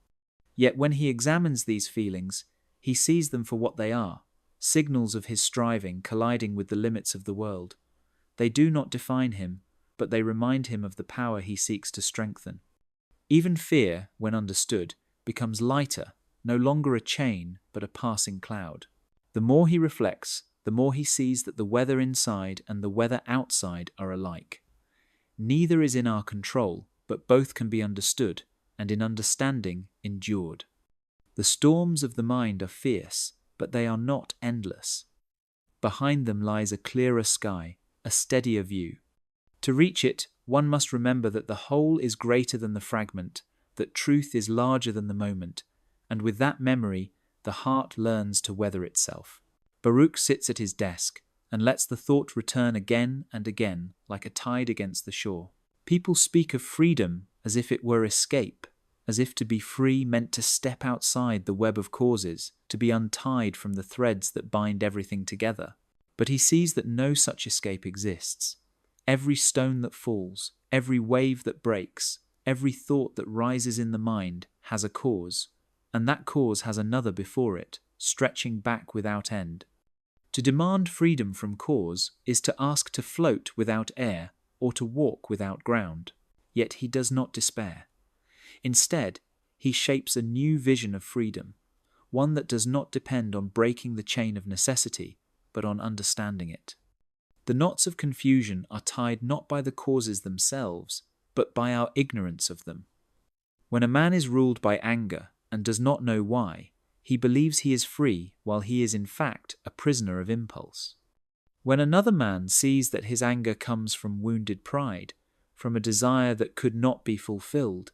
Yet when he examines these feelings, he sees them for what they are, signals of his striving colliding with the limits of the world. They do not define him, but they remind him of the power he seeks to strengthen. Even fear, when understood, becomes lighter, no longer a chain, but a passing cloud. The more he reflects, the more he sees that the weather inside and the weather outside are alike. Neither is in our control, but both can be understood, and in understanding, endured. The storms of the mind are fierce, but they are not endless. Behind them lies a clearer sky, a steadier view. To reach it, one must remember that the whole is greater than the fragment, that truth is larger than the moment, and with that memory, the heart learns to weather itself. Baruch sits at his desk and lets the thought return again and again like a tide against the shore. People speak of freedom as if it were escape, as if to be free meant to step outside the web of causes, to be untied from the threads that bind everything together. But he sees that no such escape exists. Every stone that falls, every wave that breaks, every thought that rises in the mind has a cause, and that cause has another before it, stretching back without end. To demand freedom from cause is to ask to float without air or to walk without ground. Yet he does not despair. Instead, he shapes a new vision of freedom, one that does not depend on breaking the chain of necessity, but on understanding it. The knots of confusion are tied not by the causes themselves, but by our ignorance of them. When a man is ruled by anger and does not know why, he believes he is free while he is in fact a prisoner of impulse. When another man sees that his anger comes from wounded pride, from a desire that could not be fulfilled,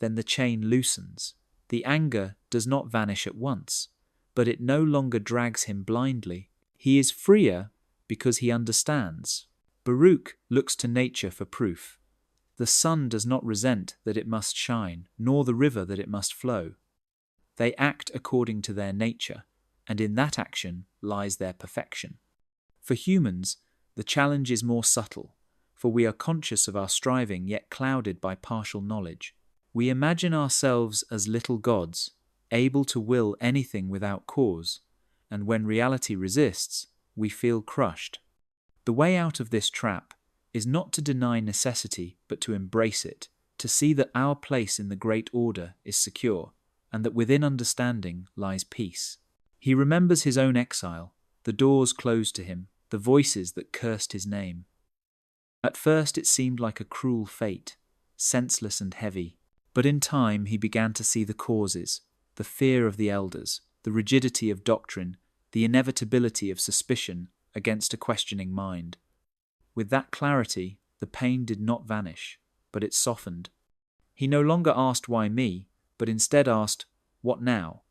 then the chain loosens. The anger does not vanish at once, but it no longer drags him blindly. He is freer because he understands. Baruch looks to nature for proof. The sun does not resent that it must shine, nor the river that it must flow. They act according to their nature, and in that action lies their perfection. For humans, the challenge is more subtle, for we are conscious of our striving yet clouded by partial knowledge. We imagine ourselves as little gods, able to will anything without cause, and when reality resists, we feel crushed. The way out of this trap is not to deny necessity, but to embrace it, to see that our place in the great order is secure, and that within understanding lies peace. He remembers his own exile, the doors closed to him, the voices that cursed his name. At first it seemed like a cruel fate, senseless and heavy, but in time he began to see the causes, the fear of the elders, the rigidity of doctrine, the inevitability of suspicion against a questioning mind. With that clarity, the pain did not vanish, but it softened. He no longer asked why me, but instead asked, what now?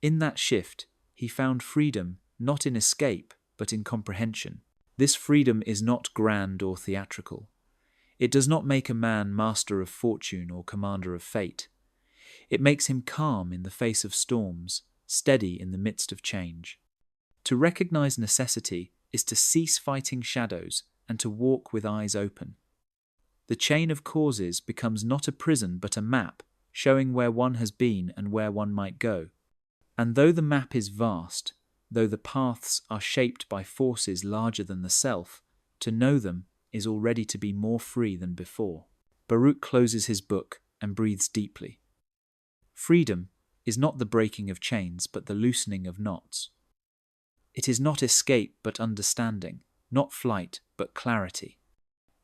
In that shift, he found freedom not in escape, but in comprehension. This freedom is not grand or theatrical. It does not make a man master of fortune or commander of fate. It makes him calm in the face of storms, steady in the midst of change. To recognize necessity is to cease fighting shadows and to walk with eyes open. The chain of causes becomes not a prison but a map, showing where one has been and where one might go. And though the map is vast, though the paths are shaped by forces larger than the self, to know them is already to be more free than before. Baruch closes his book and breathes deeply. Freedom is not the breaking of chains, but the loosening of knots. It is not escape, but understanding, not flight, but clarity.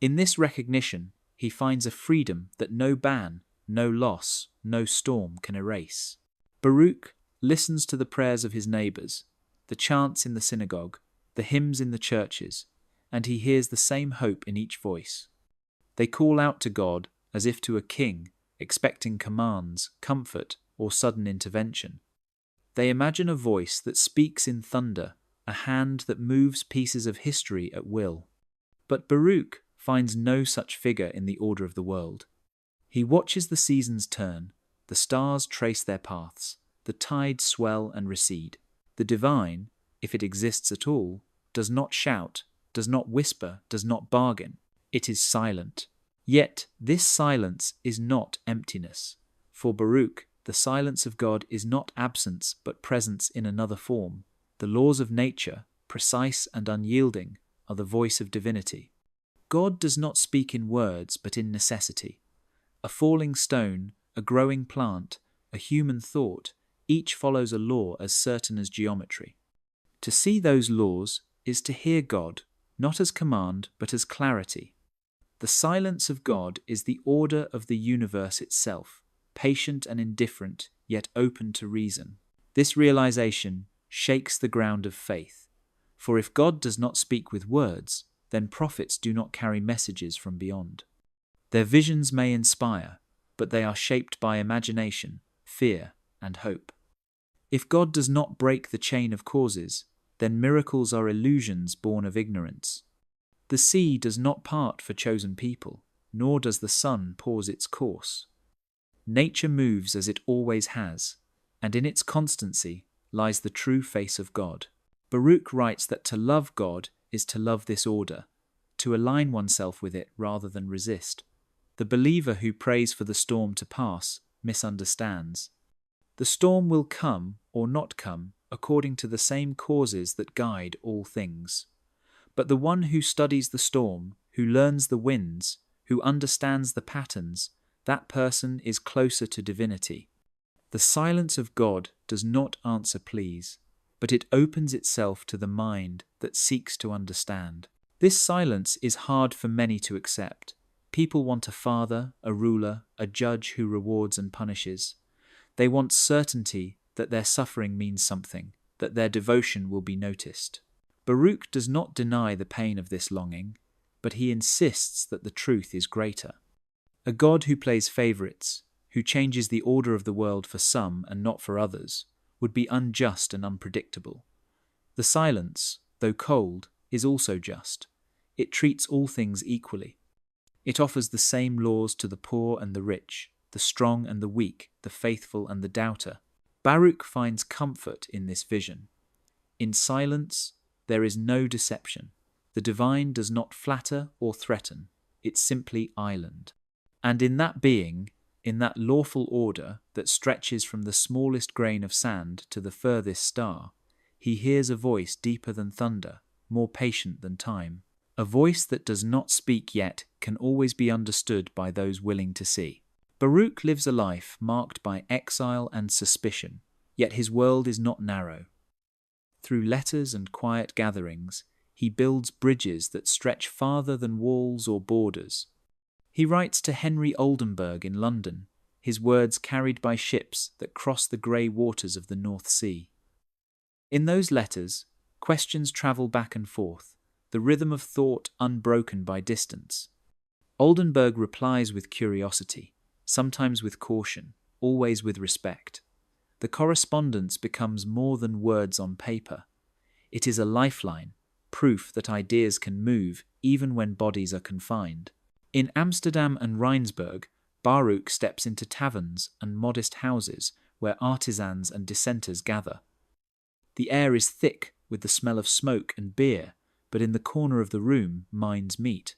In this recognition, he finds a freedom that no ban, no loss, no storm can erase. Baruch listens to the prayers of his neighbors, the chants in the synagogue, the hymns in the churches, and he hears the same hope in each voice. They call out to God as if to a king, expecting commands, comfort, or sudden intervention. They imagine a voice that speaks in thunder, a hand that moves pieces of history at will. But Baruch finds no such figure in the order of the world. He watches the seasons turn, the stars trace their paths, the tides swell and recede. The divine, if it exists at all, does not shout, does not whisper, does not bargain. It is silent. Yet this silence is not emptiness. For Baruch, the silence of God is not absence but presence in another form. The laws of nature, precise and unyielding, are the voice of divinity. God does not speak in words but in necessity. A falling stone, a growing plant, a human thought, each follows a law as certain as geometry. To see those laws is to hear God, not as command but as clarity. The silence of God is the order of the universe itself, patient and indifferent, yet open to reason. This realization shakes the ground of faith. For if God does not speak with words, then prophets do not carry messages from beyond. Their visions may inspire, but they are shaped by imagination, fear, and hope. If God does not break the chain of causes, then miracles are illusions born of ignorance. The sea does not part for chosen people, nor does the sun pause its course. Nature moves as it always has, and in its constancy lies the true face of God. Baruch writes that to love God is to love this order, to align oneself with it rather than resist. The believer who prays for the storm to pass misunderstands. The storm will come or not come according to the same causes that guide all things. But the one who studies the storm, who learns the winds, who understands the patterns, that person is closer to divinity. The silence of God does not answer pleas, but it opens itself to the mind that seeks to understand. This silence is hard for many to accept. People want a father, a ruler, a judge who rewards and punishes. They want certainty that their suffering means something, that their devotion will be noticed. Baruch does not deny the pain of this longing, but he insists that the truth is greater. A God who plays favorites, who changes the order of the world for some and not for others, would be unjust and unpredictable. The silence, though cold, is also just. It treats all things equally. It offers the same laws to the poor and the rich, the strong and the weak, the faithful and the doubter. Baruch finds comfort in this vision. In silence, there is no deception. The divine does not flatter or threaten. It's simply island. And in that being, in that lawful order that stretches from the smallest grain of sand to the furthest star, he hears a voice deeper than thunder, more patient than time. A voice that does not speak yet can always be understood by those willing to see. Baruch lives a life marked by exile and suspicion, yet his world is not narrow. Through letters and quiet gatherings, he builds bridges that stretch farther than walls or borders. He writes to Henry Oldenburg in London, his words carried by ships that cross the grey waters of the North Sea. In those letters, questions travel back and forth, the rhythm of thought unbroken by distance. Oldenburg replies with curiosity, sometimes with caution, always with respect. The correspondence becomes more than words on paper. It is a lifeline, proof that ideas can move even when bodies are confined. In Amsterdam and Rheinsberg, Baruch steps into taverns and modest houses where artisans and dissenters gather. The air is thick with the smell of smoke and beer, but in the corner of the room minds meet.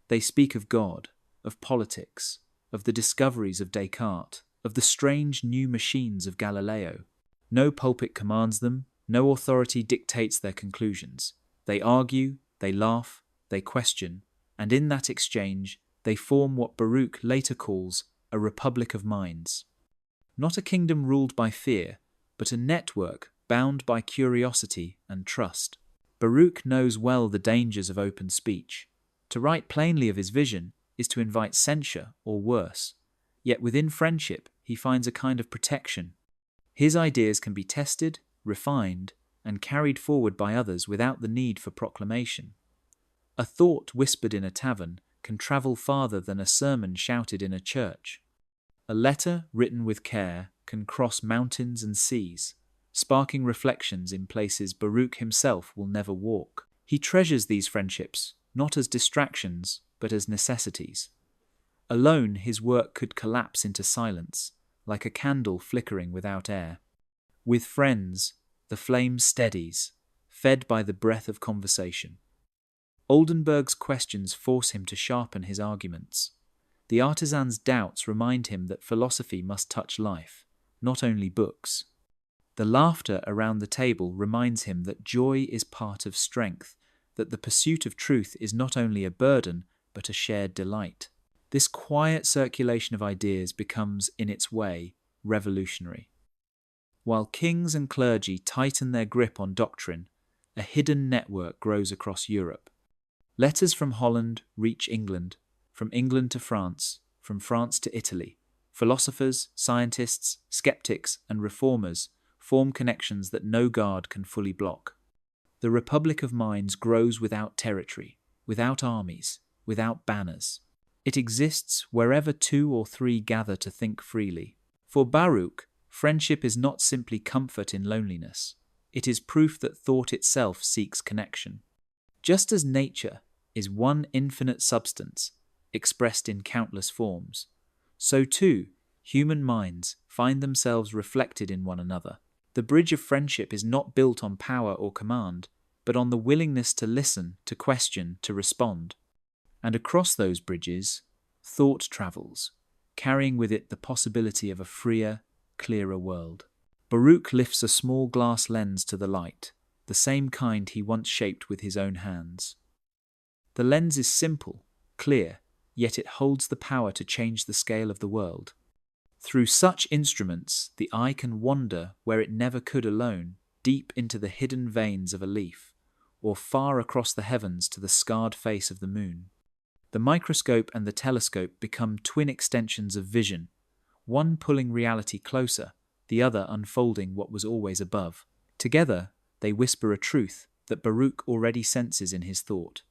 They speak of God, of politics, of the discoveries of Descartes, of the strange new machines of Galileo. No pulpit commands them, no authority dictates their conclusions. They argue, they laugh, they question, and in that exchange they form what Baruch later calls a republic of minds. Not a kingdom ruled by fear, but a network bound by curiosity and trust. Baruch knows well the dangers of open speech. To write plainly of his vision is to invite censure or worse. Yet within friendship he finds a kind of protection. His ideas can be tested, refined, and carried forward by others without the need for proclamation. A thought whispered in a tavern can travel farther than a sermon shouted in a church. A letter written with care can cross mountains and seas, sparking reflections in places Baruch himself will never walk. He treasures these friendships, not as distractions, but as necessities. Alone, his work could collapse into silence, like a candle flickering without air. With friends, the flame steadies, fed by the breath of conversation. Oldenburg's questions force him to sharpen his arguments. The artisan's doubts remind him that philosophy must touch life, not only books. The laughter around the table reminds him that joy is part of strength, that the pursuit of truth is not only a burden, but a shared delight. This quiet circulation of ideas becomes, in its way, revolutionary. While kings and clergy tighten their grip on doctrine, a hidden network grows across Europe. Letters from Holland reach England, from England to France, from France to Italy. Philosophers, scientists, skeptics, and reformers form connections that no guard can fully block. The Republic of Minds grows without territory, without armies, without banners. It exists wherever two or three gather to think freely. For Baruch, friendship is not simply comfort in loneliness. It is proof that thought itself seeks connection. Just as nature is one infinite substance, expressed in countless forms, so too human minds find themselves reflected in one another. The bridge of friendship is not built on power or command, but on the willingness to listen, to question, to respond. And across those bridges, thought travels, carrying with it the possibility of a freer, clearer world. Baruch lifts a small glass lens to the light, the same kind he once shaped with his own hands. The lens is simple, clear, yet it holds the power to change the scale of the world. Through such instruments, the eye can wander where it never could alone, deep into the hidden veins of a leaf, or far across the heavens to the scarred face of the moon. The microscope and the telescope become twin extensions of vision, one pulling reality closer, the other unfolding what was always above. Together, they whisper a truth that Baruch already senses in his thought.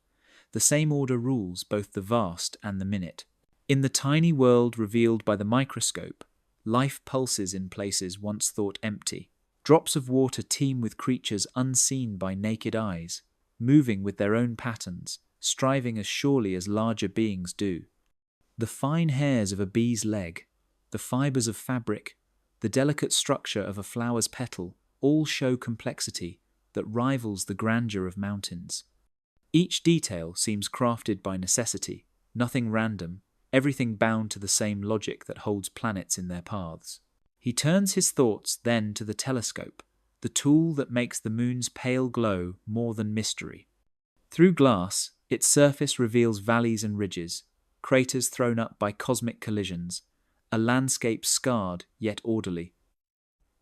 The same order rules both the vast and the minute. In the tiny world revealed by the microscope, life pulses in places once thought empty. Drops of water teem with creatures unseen by naked eyes, moving with their own patterns, striving as surely as larger beings do. The fine hairs of a bee's leg, the fibers of fabric, the delicate structure of a flower's petal, all show complexity that rivals the grandeur of mountains. Each detail seems crafted by necessity, nothing random, everything bound to the same logic that holds planets in their paths. He turns his thoughts then to the telescope, the tool that makes the moon's pale glow more than mystery. Through glass, its surface reveals valleys and ridges, craters thrown up by cosmic collisions, a landscape scarred yet orderly.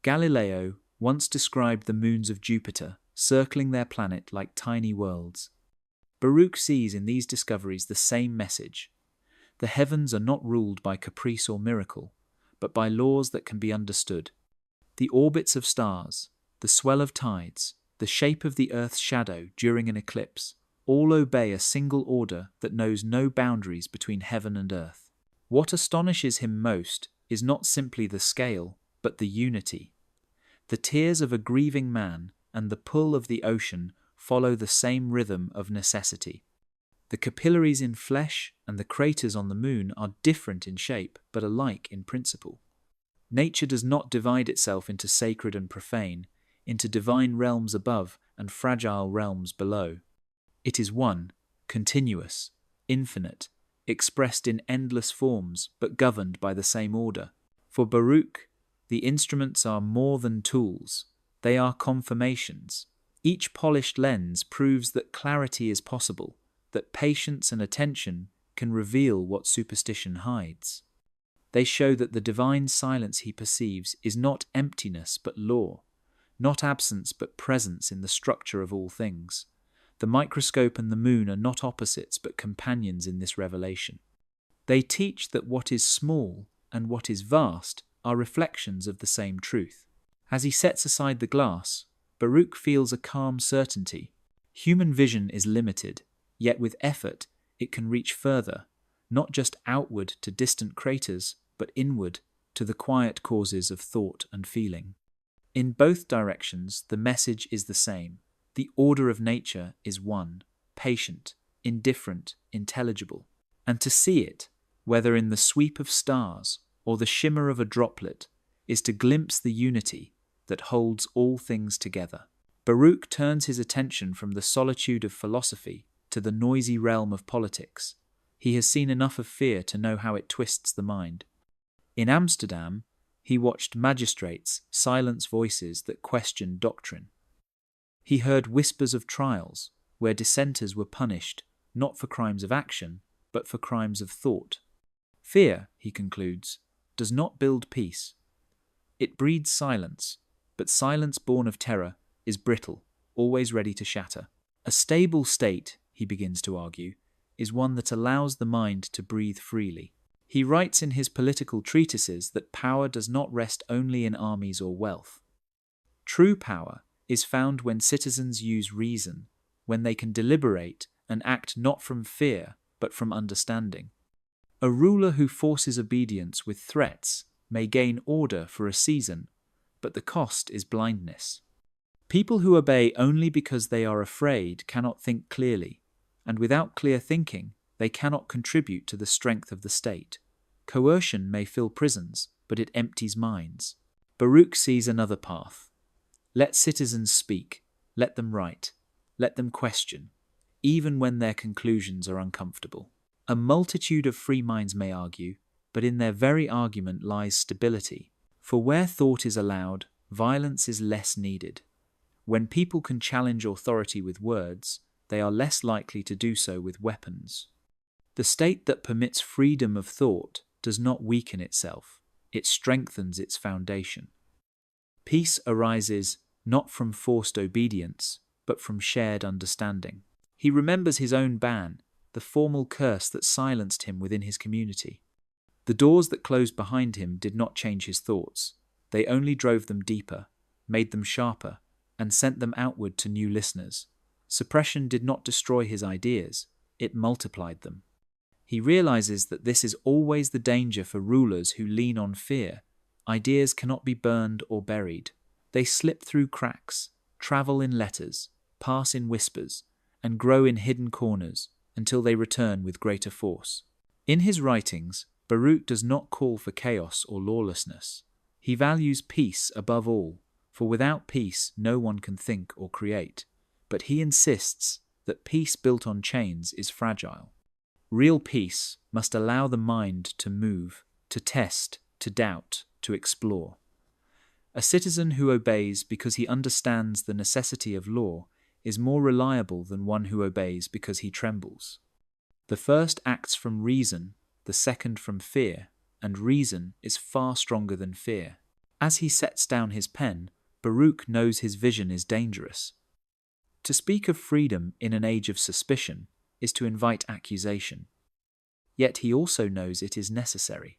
Galileo once described the moons of Jupiter, circling their planet like tiny worlds. Baruch sees in these discoveries the same message. The heavens are not ruled by caprice or miracle, but by laws that can be understood. The orbits of stars, the swell of tides, the shape of the Earth's shadow during an eclipse, all obey a single order that knows no boundaries between heaven and earth. What astonishes him most is not simply the scale, but the unity. The tears of a grieving man and the pull of the ocean follow the same rhythm of necessity. The capillaries in flesh and the craters on the moon are different in shape, but alike in principle. Nature does not divide itself into sacred and profane, into divine realms above and fragile realms below. It is one, continuous, infinite, expressed in endless forms, but governed by the same order. For Baruch, the instruments are more than tools. They are confirmations. Each polished lens proves that clarity is possible, that patience and attention can reveal what superstition hides. They show that the divine silence he perceives is not emptiness but law, not absence but presence in the structure of all things. The microscope and the moon are not opposites but companions in this revelation. They teach that what is small and what is vast are reflections of the same truth. As he sets aside the glass, Baruch feels a calm certainty. Human vision is limited, yet with effort it can reach further, not just outward to distant craters, but inward to the quiet causes of thought and feeling. In both directions, the message is the same. The order of nature is one, patient, indifferent, intelligible. And to see it, whether in the sweep of stars or the shimmer of a droplet, is to glimpse the unity that holds all things together. Baruch turns his attention from the solitude of philosophy to the noisy realm of politics. He has seen enough of fear to know how it twists the mind. In Amsterdam, he watched magistrates silence voices that questioned doctrine. He heard whispers of trials where dissenters were punished not for crimes of action, but for crimes of thought. Fear, he concludes, does not build peace. It breeds silence, but silence born of terror is brittle, always ready to shatter. A stable state, he begins to argue, is one that allows the mind to breathe freely. He writes in his political treatises that power does not rest only in armies or wealth. True power is found when citizens use reason, when they can deliberate and act not from fear, but from understanding. A ruler who forces obedience with threats may gain order for a season, but the cost is blindness. People who obey only because they are afraid cannot think clearly, and without clear thinking, they cannot contribute to the strength of the state. Coercion may fill prisons, but it empties minds. Baruch sees another path. Let citizens speak, let them write, let them question, even when their conclusions are uncomfortable. A multitude of free minds may argue, but in their very argument lies stability. For where thought is allowed, violence is less needed. When people can challenge authority with words, they are less likely to do so with weapons. The state that permits freedom of thought does not weaken itself, it strengthens its foundation. Peace arises not from forced obedience, but from shared understanding. He remembers his own ban, the formal curse that silenced him within his community. The doors that closed behind him did not change his thoughts. They only drove them deeper, made them sharper, and sent them outward to new listeners. Suppression did not destroy his ideas, it multiplied them. He realizes that this is always the danger for rulers who lean on fear. Ideas cannot be burned or buried. They slip through cracks, travel in letters, pass in whispers, and grow in hidden corners until they return with greater force. In his writings, Baruch does not call for chaos or lawlessness. He values peace above all, for without peace no one can think or create. But he insists that peace built on chains is fragile. Real peace must allow the mind to move, to test, to doubt, to explore. A citizen who obeys because he understands the necessity of law is more reliable than one who obeys because he trembles. The first acts from reason, the second from fear, and reason is far stronger than fear. As he sets down his pen, Baruch knows his vision is dangerous. To speak of freedom in an age of suspicion is to invite accusation. Yet he also knows it is necessary.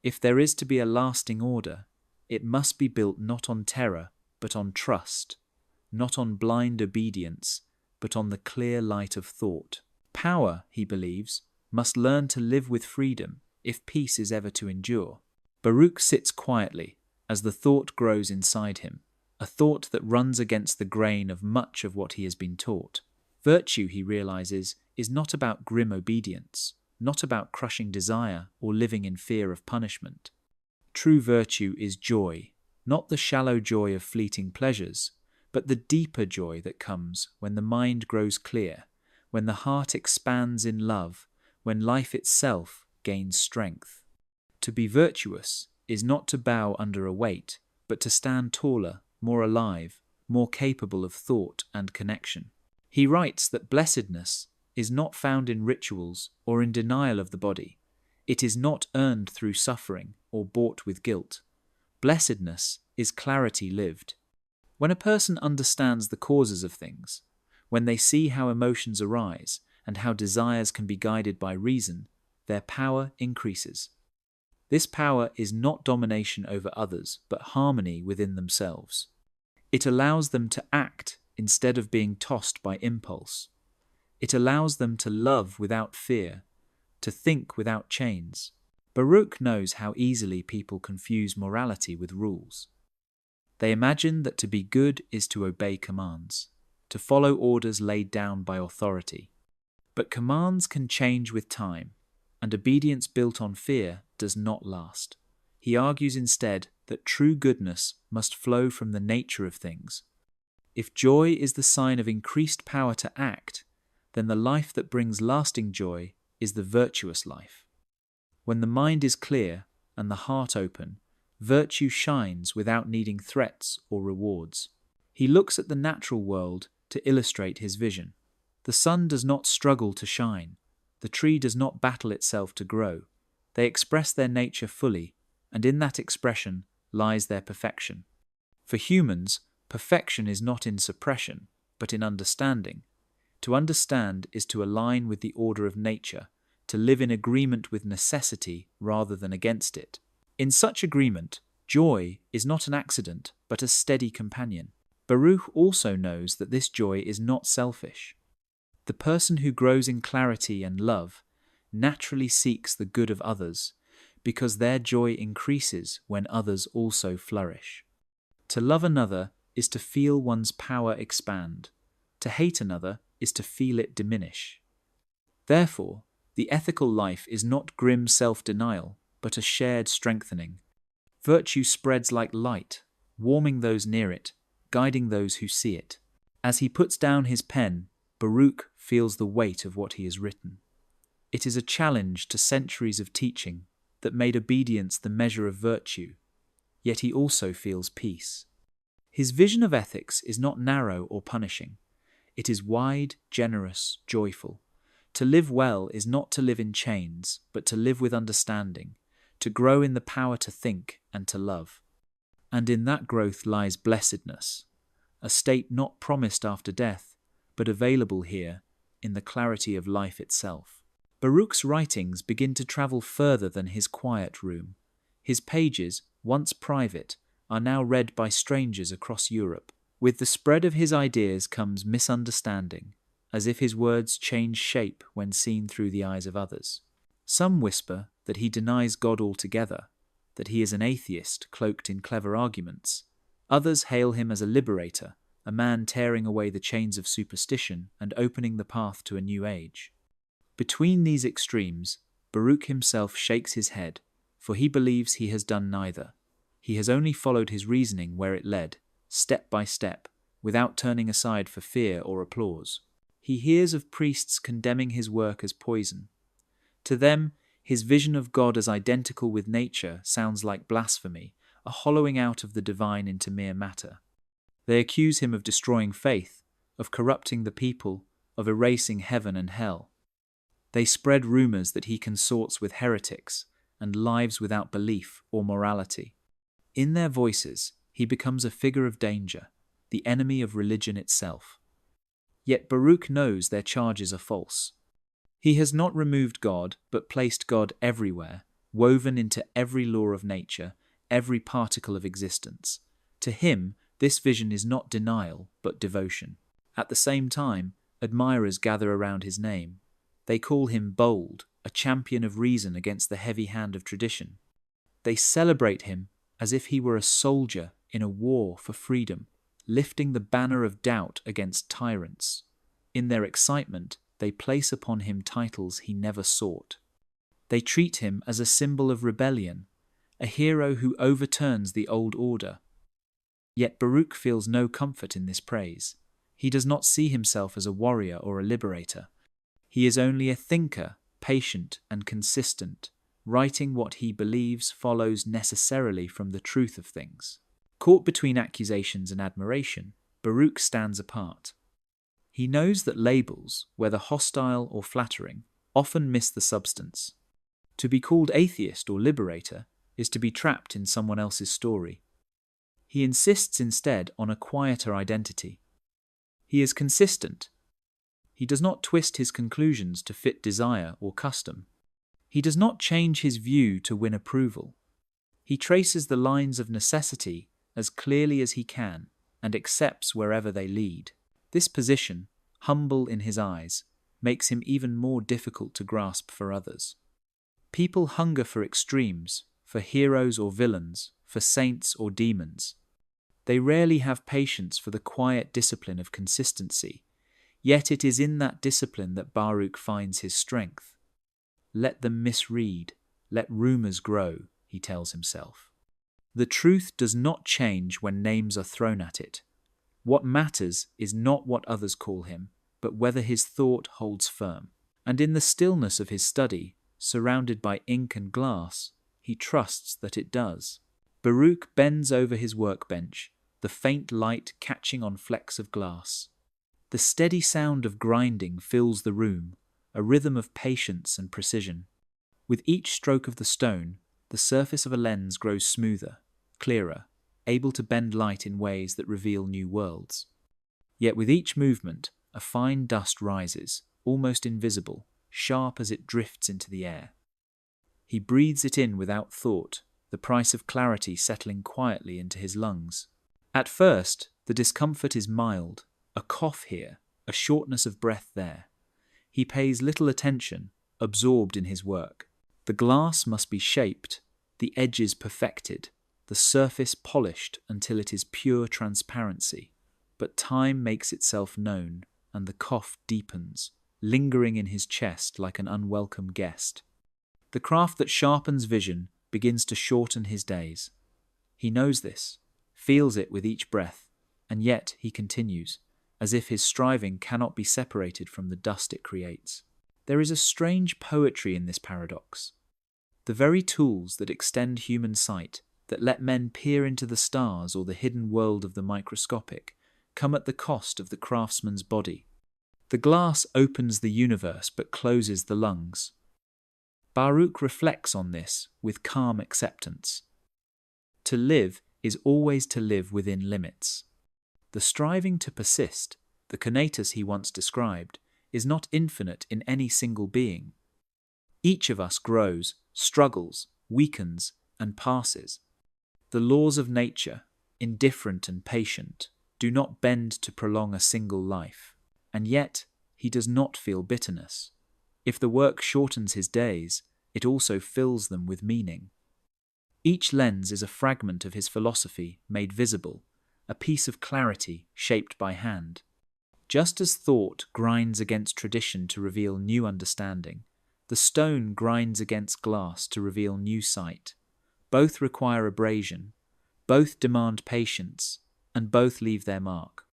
If there is to be a lasting order, it must be built not on terror, but on trust, not on blind obedience, but on the clear light of thought. Power, he believes, must learn to live with freedom if peace is ever to endure. Baruch sits quietly as the thought grows inside him, a thought that runs against the grain of much of what he has been taught. Virtue, he realizes, is not about grim obedience, not about crushing desire or living in fear of punishment. True virtue is joy, not the shallow joy of fleeting pleasures, but the deeper joy that comes when the mind grows clear, when the heart expands in love, when life itself gains strength. To be virtuous is not to bow under a weight, but to stand taller, more alive, more capable of thought and connection. He writes that blessedness is not found in rituals or in denial of the body. It is not earned through suffering or bought with guilt. Blessedness is clarity lived. When a person understands the causes of things, when they see how emotions arise and how desires can be guided by reason, their power increases. This power is not domination over others, but harmony within themselves. It allows them to act instead of being tossed by impulse. It allows them to love without fear, to think without chains. Baruch knows how easily people confuse morality with rules. They imagine that to be good is to obey commands, to follow orders laid down by authority. But commands can change with time, and obedience built on fear does not last. He argues instead that true goodness must flow from the nature of things. If joy is the sign of increased power to act, then the life that brings lasting joy is the virtuous life. When the mind is clear and the heart open, virtue shines without needing threats or rewards. He looks at the natural world to illustrate his vision. The sun does not struggle to shine. The tree does not battle itself to grow. They express their nature fully, and in that expression lies their perfection. For humans, perfection is not in suppression, but in understanding. To understand is to align with the order of nature, to live in agreement with necessity rather than against it. In such agreement, joy is not an accident, but a steady companion. Baruch also knows that this joy is not selfish. The person who grows in clarity and love naturally seeks the good of others, because their joy increases when others also flourish. To love another is to feel one's power expand. To hate another is to feel it diminish. Therefore, the ethical life is not grim self-denial, but a shared strengthening. Virtue spreads like light, warming those near it, guiding those who see it. As he puts down his pen, Baruch feels the weight of what he has written. It is a challenge to centuries of teaching that made obedience the measure of virtue, yet he also feels peace. His vision of ethics is not narrow or punishing. It is wide, generous, joyful. To live well is not to live in chains, but to live with understanding, to grow in the power to think and to love. And in that growth lies blessedness, a state not promised after death, but available here in the clarity of life itself. Baruch's writings begin to travel further than his quiet room. His pages, once private, are now read by strangers across Europe. With the spread of his ideas comes misunderstanding, as if his words change shape when seen through the eyes of others. Some whisper that he denies God altogether, that he is an atheist cloaked in clever arguments. Others hail him as a liberator, a man tearing away the chains of superstition and opening the path to a new age. Between these extremes, Baruch himself shakes his head, for he believes he has done neither. He has only followed his reasoning where it led, step by step, without turning aside for fear or applause. He hears of priests condemning his work as poison. To them, his vision of God as identical with nature sounds like blasphemy, a hollowing out of the divine into mere matter. They accuse him of destroying faith, of corrupting the people, of erasing heaven and hell. They spread rumors that he consorts with heretics and lives without belief or morality. In their voices, he becomes a figure of danger, the enemy of religion itself. Yet Baruch knows their charges are false. He has not removed God, but placed God everywhere, woven into every law of nature, every particle of existence. To him, This vision is not denial, but devotion. At the same time, admirers gather around his name. They call him bold, a champion of reason against the heavy hand of tradition. They celebrate him as if he were a soldier in a war for freedom, lifting the banner of doubt against tyrants. In their excitement, they place upon him titles he never sought. They treat him as a symbol of rebellion, a hero who overturns the old order. Yet Baruch feels no comfort in this praise. He does not see himself as a warrior or a liberator. He is only a thinker, patient and consistent, writing what he believes follows necessarily from the truth of things. Caught between accusations and admiration, Baruch stands apart. He knows that labels, whether hostile or flattering, often miss the substance. To be called atheist or liberator is to be trapped in someone else's story. He insists instead on a quieter identity. He is consistent. He does not twist his conclusions to fit desire or custom. He does not change his view to win approval. He traces the lines of necessity as clearly as he can and accepts wherever they lead. This position, humble in his eyes, makes him even more difficult to grasp for others. People hunger for extremes, for heroes or villains, for saints or demons. They rarely have patience for the quiet discipline of consistency, yet it is in that discipline that Baruch finds his strength. Let them misread, let rumors grow, he tells himself. The truth does not change when names are thrown at it. What matters is not what others call him, but whether his thought holds firm. And in the stillness of his study, surrounded by ink and glass, he trusts that it does. Baruch bends over his workbench, the faint light catching on flecks of glass. The steady sound of grinding fills the room, a rhythm of patience and precision. With each stroke of the stone, the surface of a lens grows smoother, clearer, able to bend light in ways that reveal new worlds. Yet with each movement, a fine dust rises, almost invisible, sharp as it drifts into the air. He breathes it in without thought, the price of clarity settling quietly into his lungs. At first, the discomfort is mild, a cough here, a shortness of breath there. He pays little attention, absorbed in his work. The glass must be shaped, the edges perfected, the surface polished until it is pure transparency. But time makes itself known, and the cough deepens, lingering in his chest like an unwelcome guest. The craft that sharpens vision begins to shorten his days. He knows this, feels it with each breath, and yet he continues, as if his striving cannot be separated from the dust it creates. There is a strange poetry in this paradox. The very tools that extend human sight, that let men peer into the stars or the hidden world of the microscopic, come at the cost of the craftsman's body. The glass opens the universe but closes the lungs. Baruch reflects on this with calm acceptance. To live is always to live within limits. The striving to persist, the conatus he once described, is not infinite in any single being. Each of us grows, struggles, weakens, and passes. The laws of nature, indifferent and patient, do not bend to prolong a single life, and yet he does not feel bitterness. If the work shortens his days, it also fills them with meaning. Each lens is a fragment of his philosophy made visible, a piece of clarity shaped by hand. Just as thought grinds against tradition to reveal new understanding, the stone grinds against glass to reveal new sight. Both require abrasion, both demand patience, and both leave their mark.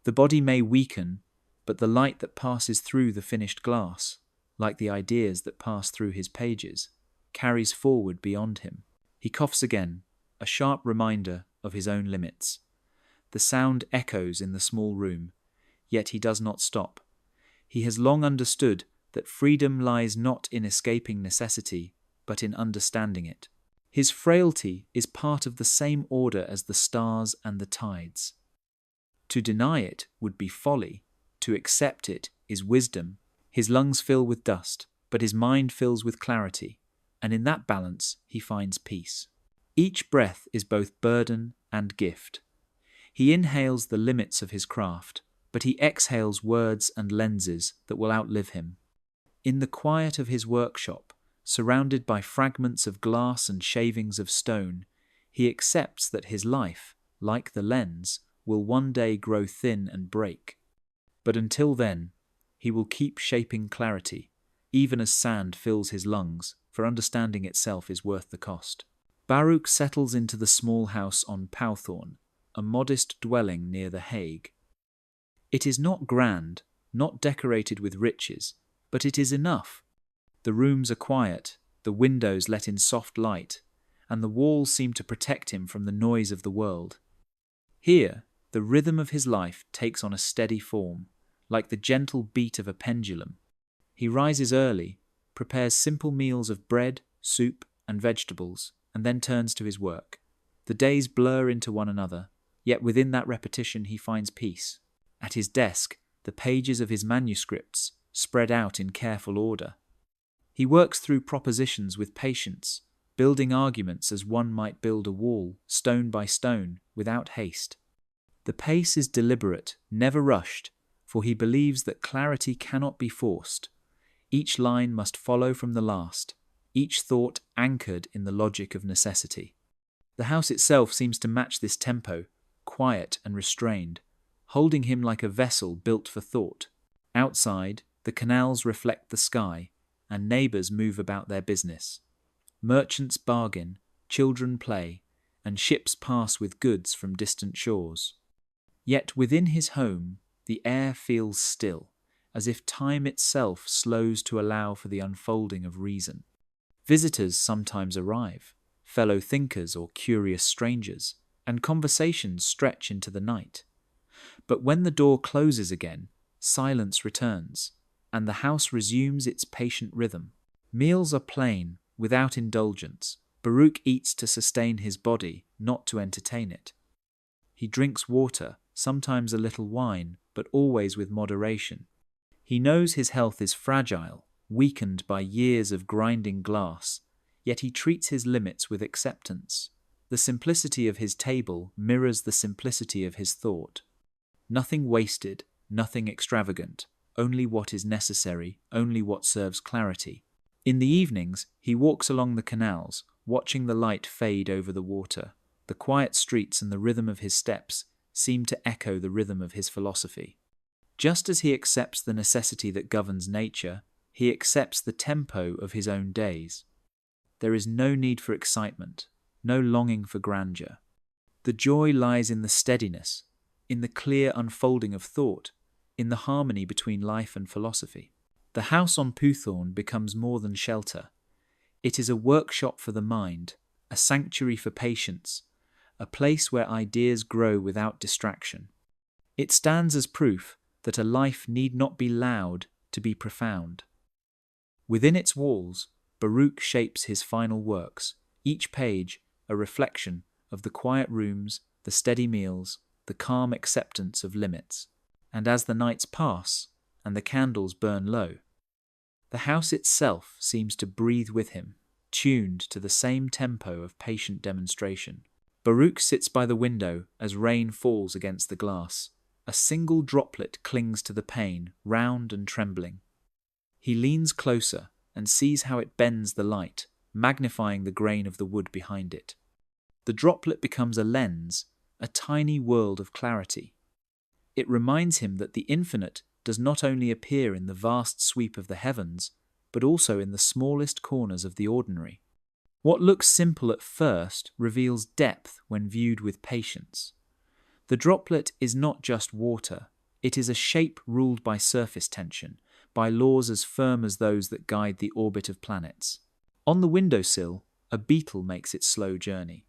The body may weaken, but the light that passes through the finished glass, like the ideas that pass through his pages, carries forward beyond him. He coughs again, a sharp reminder of his own limits. The sound echoes in the small room, yet he does not stop. He has long understood that freedom lies not in escaping necessity, but in understanding it. His frailty is part of the same order as the stars and the tides. To deny it would be folly. To accept it is wisdom. His lungs fill with dust, but his mind fills with clarity, and in that balance he finds peace. Each breath is both burden and gift. He inhales the limits of his craft, but he exhales words and lenses that will outlive him. In the quiet of his workshop, surrounded by fragments of glass and shavings of stone, he accepts that his life, like the lens, will one day grow thin and break. But until then, he will keep shaping clarity, even as sand fills his lungs, for understanding itself is worth the cost. Baruch settles into the small house on Powthorne, a modest dwelling near The Hague. It is not grand, not decorated with riches, but it is enough. The rooms are quiet, the windows let in soft light, and the walls seem to protect him from the noise of the world. Here, the rhythm of his life takes on a steady form, like the gentle beat of a pendulum. He rises early, prepares simple meals of bread, soup, and vegetables, and then turns to his work. The days blur into one another, yet within that repetition he finds peace. At his desk, the pages of his manuscripts spread out in careful order. He works through propositions with patience, building arguments as one might build a wall, stone by stone, without haste. The pace is deliberate, never rushed, for he believes that clarity cannot be forced. Each line must follow from the last, each thought anchored in the logic of necessity. The house itself seems to match this tempo, quiet and restrained, holding him like a vessel built for thought. Outside, the canals reflect the sky, and neighbours move about their business. Merchants bargain, children play, and ships pass with goods from distant shores. Yet within his home, the air feels still, as if time itself slows to allow for the unfolding of reason. Visitors sometimes arrive, fellow thinkers or curious strangers, and conversations stretch into the night. But when the door closes again, silence returns, and the house resumes its patient rhythm. Meals are plain, without indulgence. Baruch eats to sustain his body, not to entertain it. He drinks water, sometimes a little wine, but always with moderation. He knows his health is fragile, weakened by years of grinding glass, yet he treats his limits with acceptance. The simplicity of his table mirrors the simplicity of his thought. Nothing wasted, nothing extravagant, only what is necessary, only what serves clarity. In the evenings, he walks along the canals, watching the light fade over the water. The quiet streets and the rhythm of his steps seem to echo the rhythm of his philosophy. Just as he accepts the necessity that governs nature, he accepts the tempo of his own days. There is no need for excitement, no longing for grandeur. The joy lies in the steadiness, in the clear unfolding of thought, in the harmony between life and philosophy. The house on Powthorne becomes more than shelter. It is a workshop for the mind, a sanctuary for patience, a place where ideas grow without distraction. It stands as proof that a life need not be loud to be profound. Within its walls, Baruch shapes his final works, each page a reflection of the quiet rooms, the steady meals, the calm acceptance of limits. And as the nights pass, and the candles burn low, the house itself seems to breathe with him, tuned to the same tempo of patient demonstration. Baruch sits by the window as rain falls against the glass. A single droplet clings to the pane, round and trembling. He leans closer and sees how it bends the light, magnifying the grain of the wood behind it. The droplet becomes a lens, a tiny world of clarity. It reminds him that the infinite does not only appear in the vast sweep of the heavens, but also in the smallest corners of the ordinary. What looks simple at first reveals depth when viewed with patience. The droplet is not just water, it is a shape ruled by surface tension, by laws as firm as those that guide the orbit of planets. On the windowsill, a beetle makes its slow journey.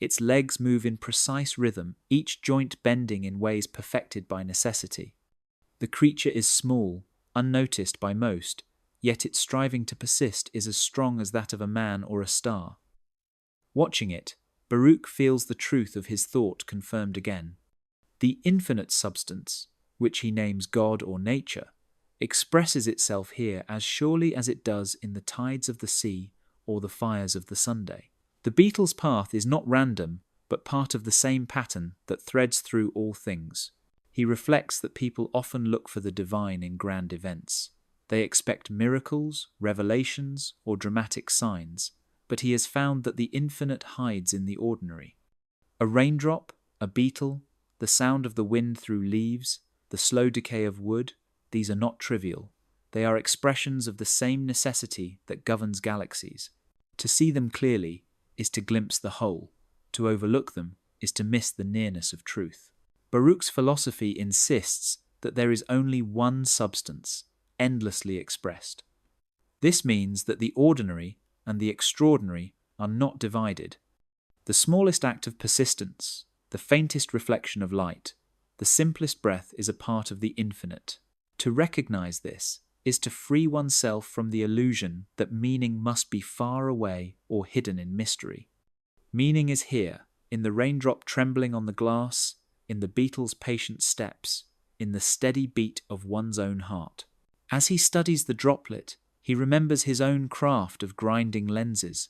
Its legs move in precise rhythm, each joint bending in ways perfected by necessity. The creature is small, unnoticed by most, yet its striving to persist is as strong as that of a man or a star. Watching it, Baruch feels the truth of his thought confirmed again. The infinite substance, which he names God or nature, expresses itself here as surely as it does in the tides of the sea or the fires of the Sunday. The beetle's path is not random, but part of the same pattern that threads through all things. He reflects that people often look for the divine in grand events. They expect miracles, revelations, or dramatic signs, but he has found that the infinite hides in the ordinary. A raindrop, a beetle, the sound of the wind through leaves, the slow decay of wood, these are not trivial. They are expressions of the same necessity that governs galaxies. To see them clearly is to glimpse the whole. To overlook them is to miss the nearness of truth. Baruch's philosophy insists that there is only one substance, endlessly expressed. This means that the ordinary and the extraordinary are not divided. The smallest act of persistence, the faintest reflection of light, the simplest breath is a part of the infinite. To recognize this is to free oneself from the illusion that meaning must be far away or hidden in mystery. Meaning is here, in the raindrop trembling on the glass, in the beetle's patient steps, in the steady beat of one's own heart. As he studies the droplet, he remembers his own craft of grinding lenses.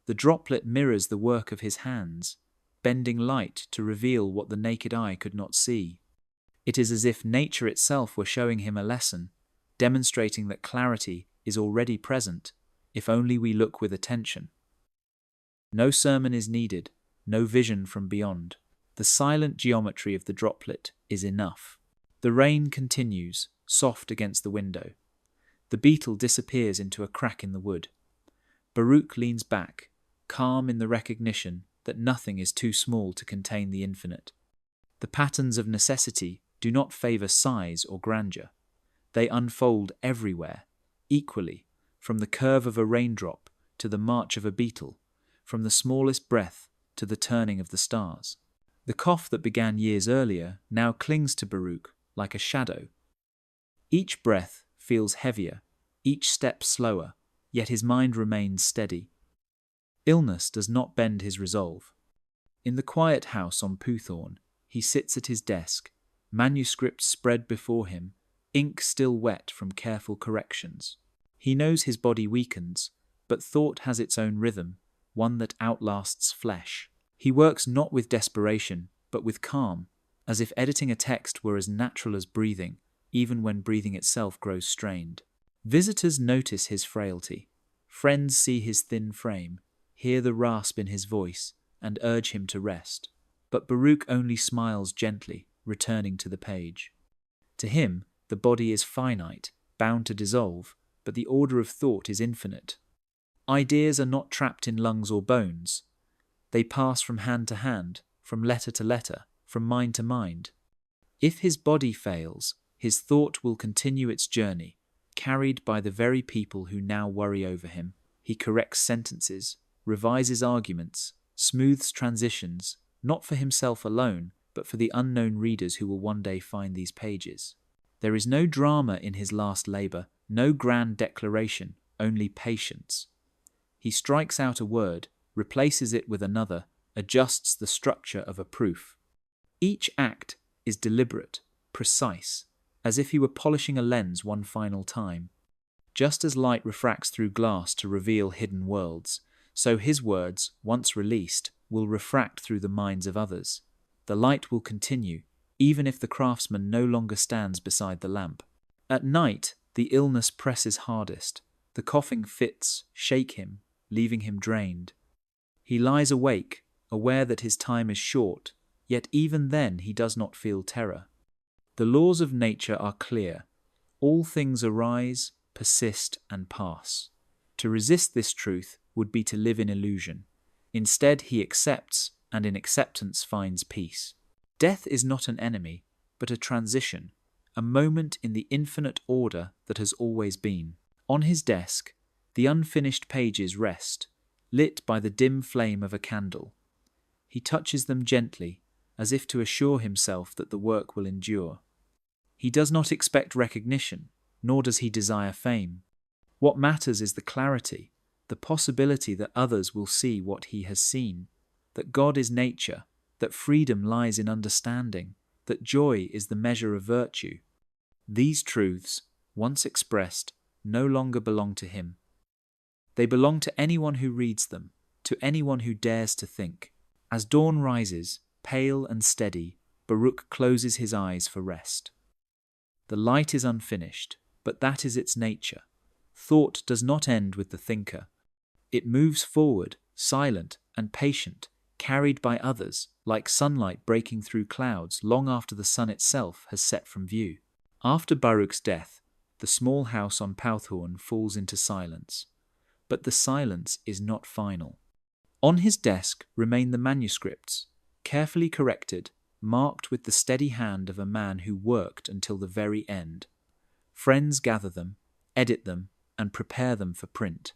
The droplet mirrors the work of his hands, bending light to reveal what the naked eye could not see. It is as if nature itself were showing him a lesson, demonstrating that clarity is already present, if only we look with attention. No sermon is needed, no vision from beyond. The silent geometry of the droplet is enough. The rain continues, soft against the window. The beetle disappears into a crack in the wood. Baruch leans back, calm in the recognition that nothing is too small to contain the infinite. The patterns of necessity do not favor size or grandeur. They unfold everywhere, equally, from the curve of a raindrop to the march of a beetle, from the smallest breath to the turning of the stars. The cough that began years earlier now clings to Baruch like a shadow. Each breath feels heavier, each step slower, yet his mind remains steady. Illness does not bend his resolve. In the quiet house on Poothorn, he sits at his desk, manuscripts spread before him, ink still wet from careful corrections. He knows his body weakens, but thought has its own rhythm, one that outlasts flesh. He works not with desperation, but with calm, as if editing a text were as natural as breathing, even when breathing itself grows strained. Visitors notice his frailty. Friends see his thin frame, hear the rasp in his voice, and urge him to rest. But Baruch only smiles gently, returning to the page. To him, the body is finite, bound to dissolve, but the order of thought is infinite. Ideas are not trapped in lungs or bones. They pass from hand to hand, from letter to letter, from mind to mind. If his body fails, his thought will continue its journey, carried by the very people who now worry over him. He corrects sentences, revises arguments, smooths transitions, not for himself alone, but for the unknown readers who will one day find these pages. There is no drama in his last labour, no grand declaration, only patience. He strikes out a word, replaces it with another, adjusts the structure of a proof. Each act is deliberate, precise, as if he were polishing a lens one final time. Just as light refracts through glass to reveal hidden worlds, so his words, once released, will refract through the minds of others. The light will continue, even if the craftsman no longer stands beside the lamp. At night, the illness presses hardest. The coughing fits shake him, leaving him drained. He lies awake, aware that his time is short, yet even then he does not feel terror. The laws of nature are clear. All things arise, persist, and pass. To resist this truth would be to live in illusion. Instead, he accepts, and in acceptance finds peace. Death is not an enemy, but a transition, a moment in the infinite order that has always been. On his desk, the unfinished pages rest, lit by the dim flame of a candle. He touches them gently, as if to assure himself that the work will endure. He does not expect recognition, nor does he desire fame. What matters is the clarity, the possibility that others will see what he has seen, that God is nature, that freedom lies in understanding, that joy is the measure of virtue. These truths, once expressed, no longer belong to him. They belong to anyone who reads them, to anyone who dares to think. As dawn rises, pale and steady, Baruch closes his eyes for rest. The light is unfinished, but that is its nature. Thought does not end with the thinker. It moves forward, silent and patient, carried by others, like sunlight breaking through clouds long after the sun itself has set from view. After Baruch's death, the small house on Powthorn falls into silence. But the silence is not final. On his desk remain the manuscripts, carefully corrected, marked with the steady hand of a man who worked until the very end. Friends gather them, edit them, and prepare them for print.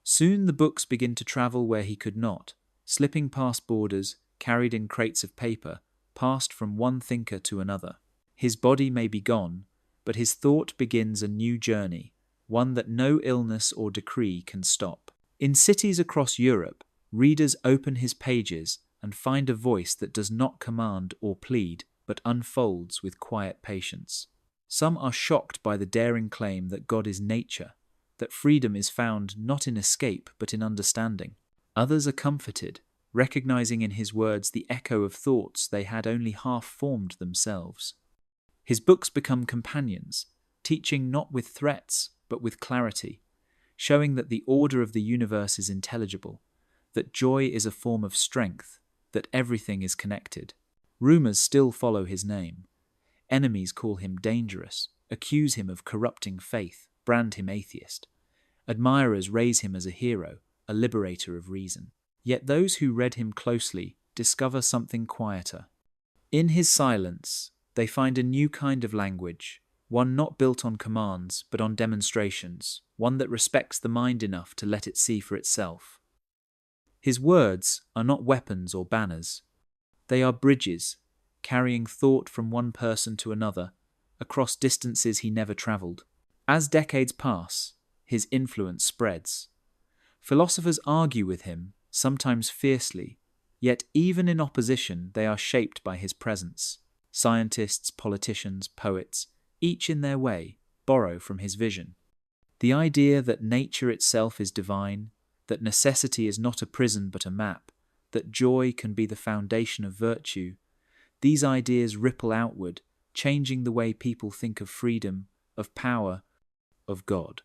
Soon the books begin to travel where he could not, slipping past borders, carried in crates of paper, passed from one thinker to another. His body may be gone, but his thought begins a new journey, one that no illness or decree can stop. In cities across Europe, readers open his pages and find a voice that does not command or plead, but unfolds with quiet patience. Some are shocked by the daring claim that God is nature, that freedom is found not in escape but in understanding. Others are comforted, recognizing in his words the echo of thoughts they had only half formed themselves. His books become companions, teaching not with threats but with clarity, showing that the order of the universe is intelligible, that joy is a form of strength, that everything is connected. Rumors still follow his name. Enemies call him dangerous, accuse him of corrupting faith, brand him atheist. Admirers raise him as a hero, a liberator of reason. Yet those who read him closely discover something quieter. In his silence, they find a new kind of language, one not built on commands but on demonstrations, one that respects the mind enough to let it see for itself. His words are not weapons or banners. They are bridges, carrying thought from one person to another, across distances he never travelled. As decades pass, his influence spreads. Philosophers argue with him, sometimes fiercely, yet even in opposition they are shaped by his presence. Scientists, politicians, poets, each in their way, borrow from his vision. The idea that nature itself is divine, that necessity is not a prison but a map, that joy can be the foundation of virtue, these ideas ripple outward, changing the way people think of freedom, of power, of God.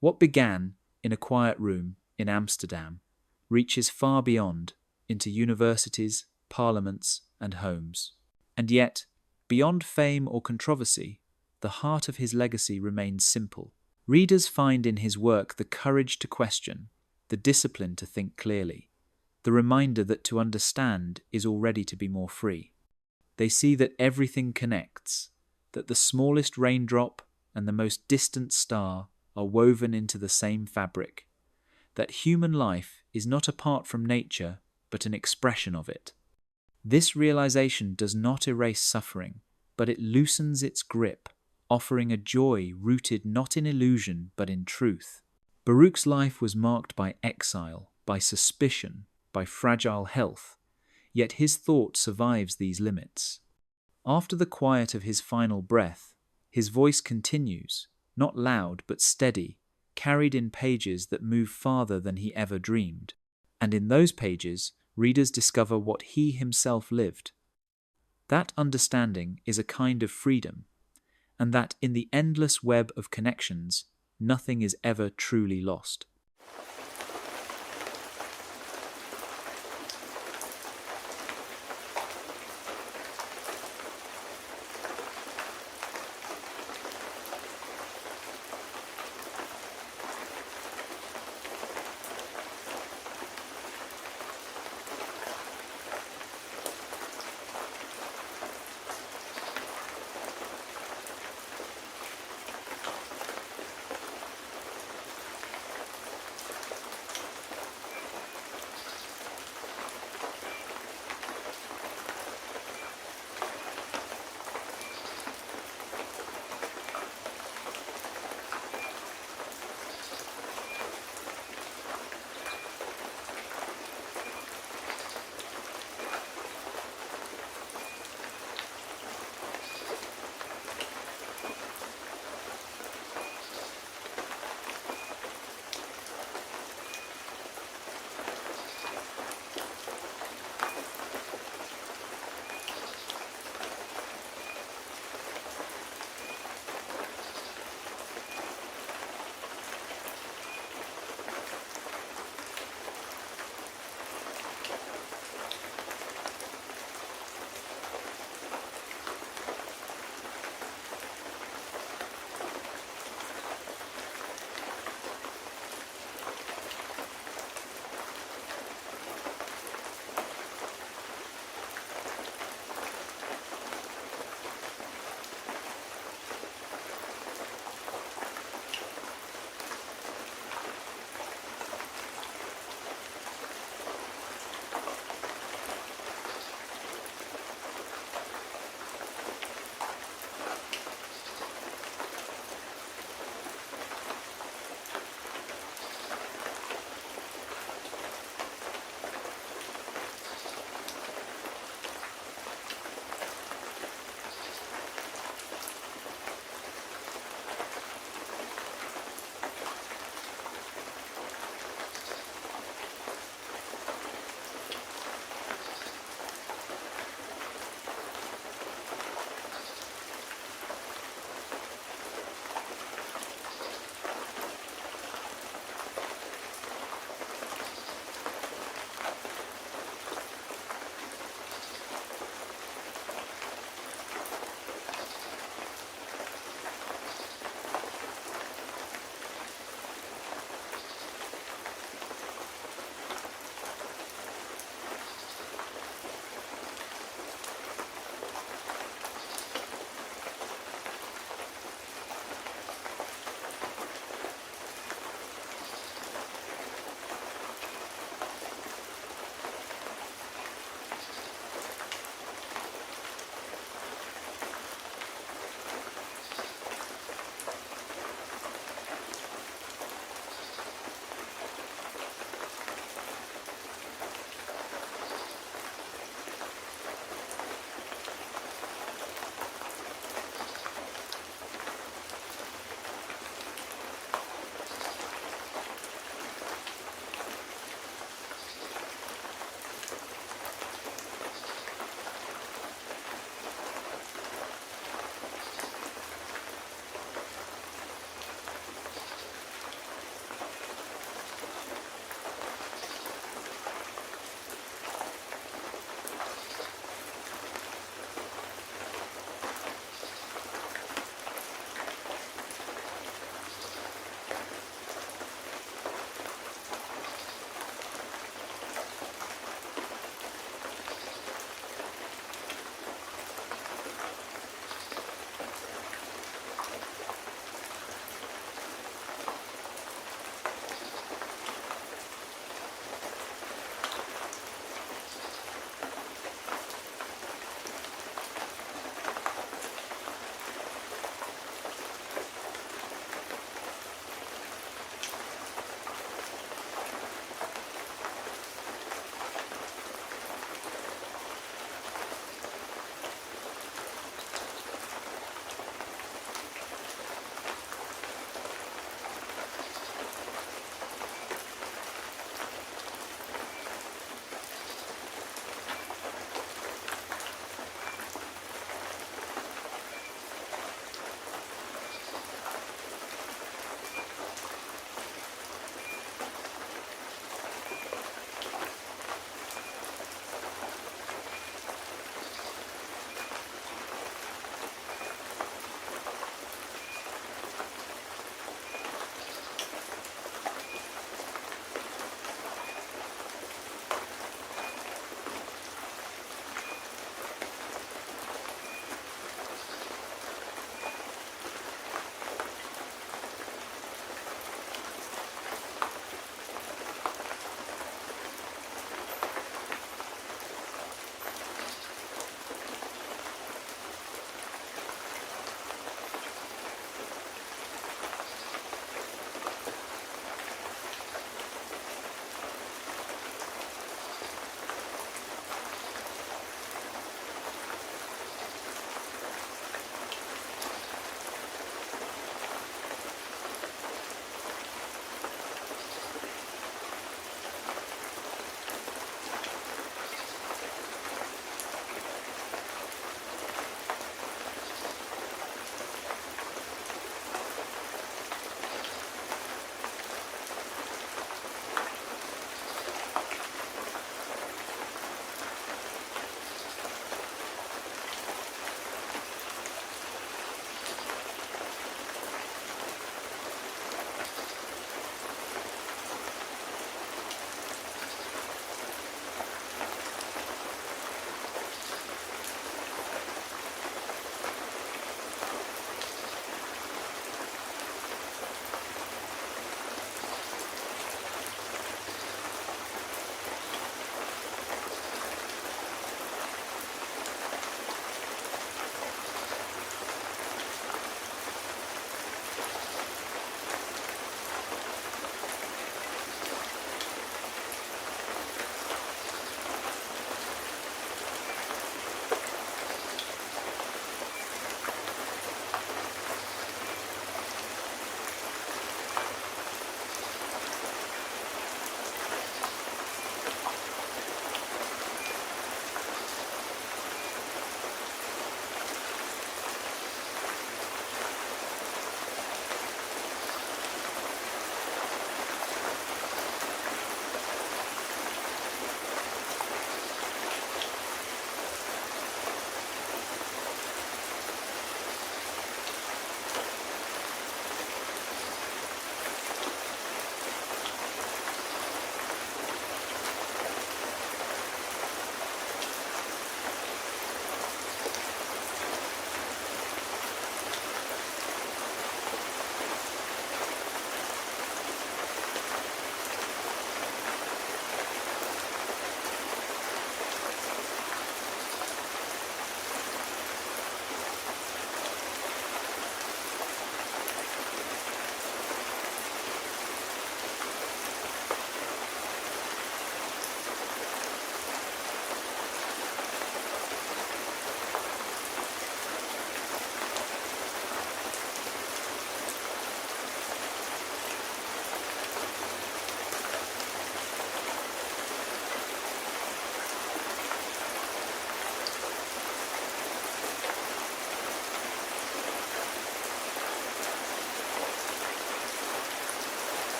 What began in a quiet room in Amsterdam reaches far beyond, into universities, parliaments, and homes. And yet, beyond fame or controversy, the heart of his legacy remains simple. Readers find in his work the courage to question, the discipline to think clearly, the reminder that to understand is already to be more free. They see that everything connects, that the smallest raindrop and the most distant star are woven into the same fabric, that human life is not apart from nature but an expression of it. This realization does not erase suffering, but it loosens its grip, offering a joy rooted not in illusion but in truth. Baruch's life was marked by exile, by suspicion, by fragile health, yet his thought survives these limits. After the quiet of his final breath, his voice continues, not loud but steady, carried in pages that move farther than he ever dreamed. And in those pages, readers discover what he himself lived. That understanding is a kind of freedom, and that in the endless web of connections, nothing is ever truly lost.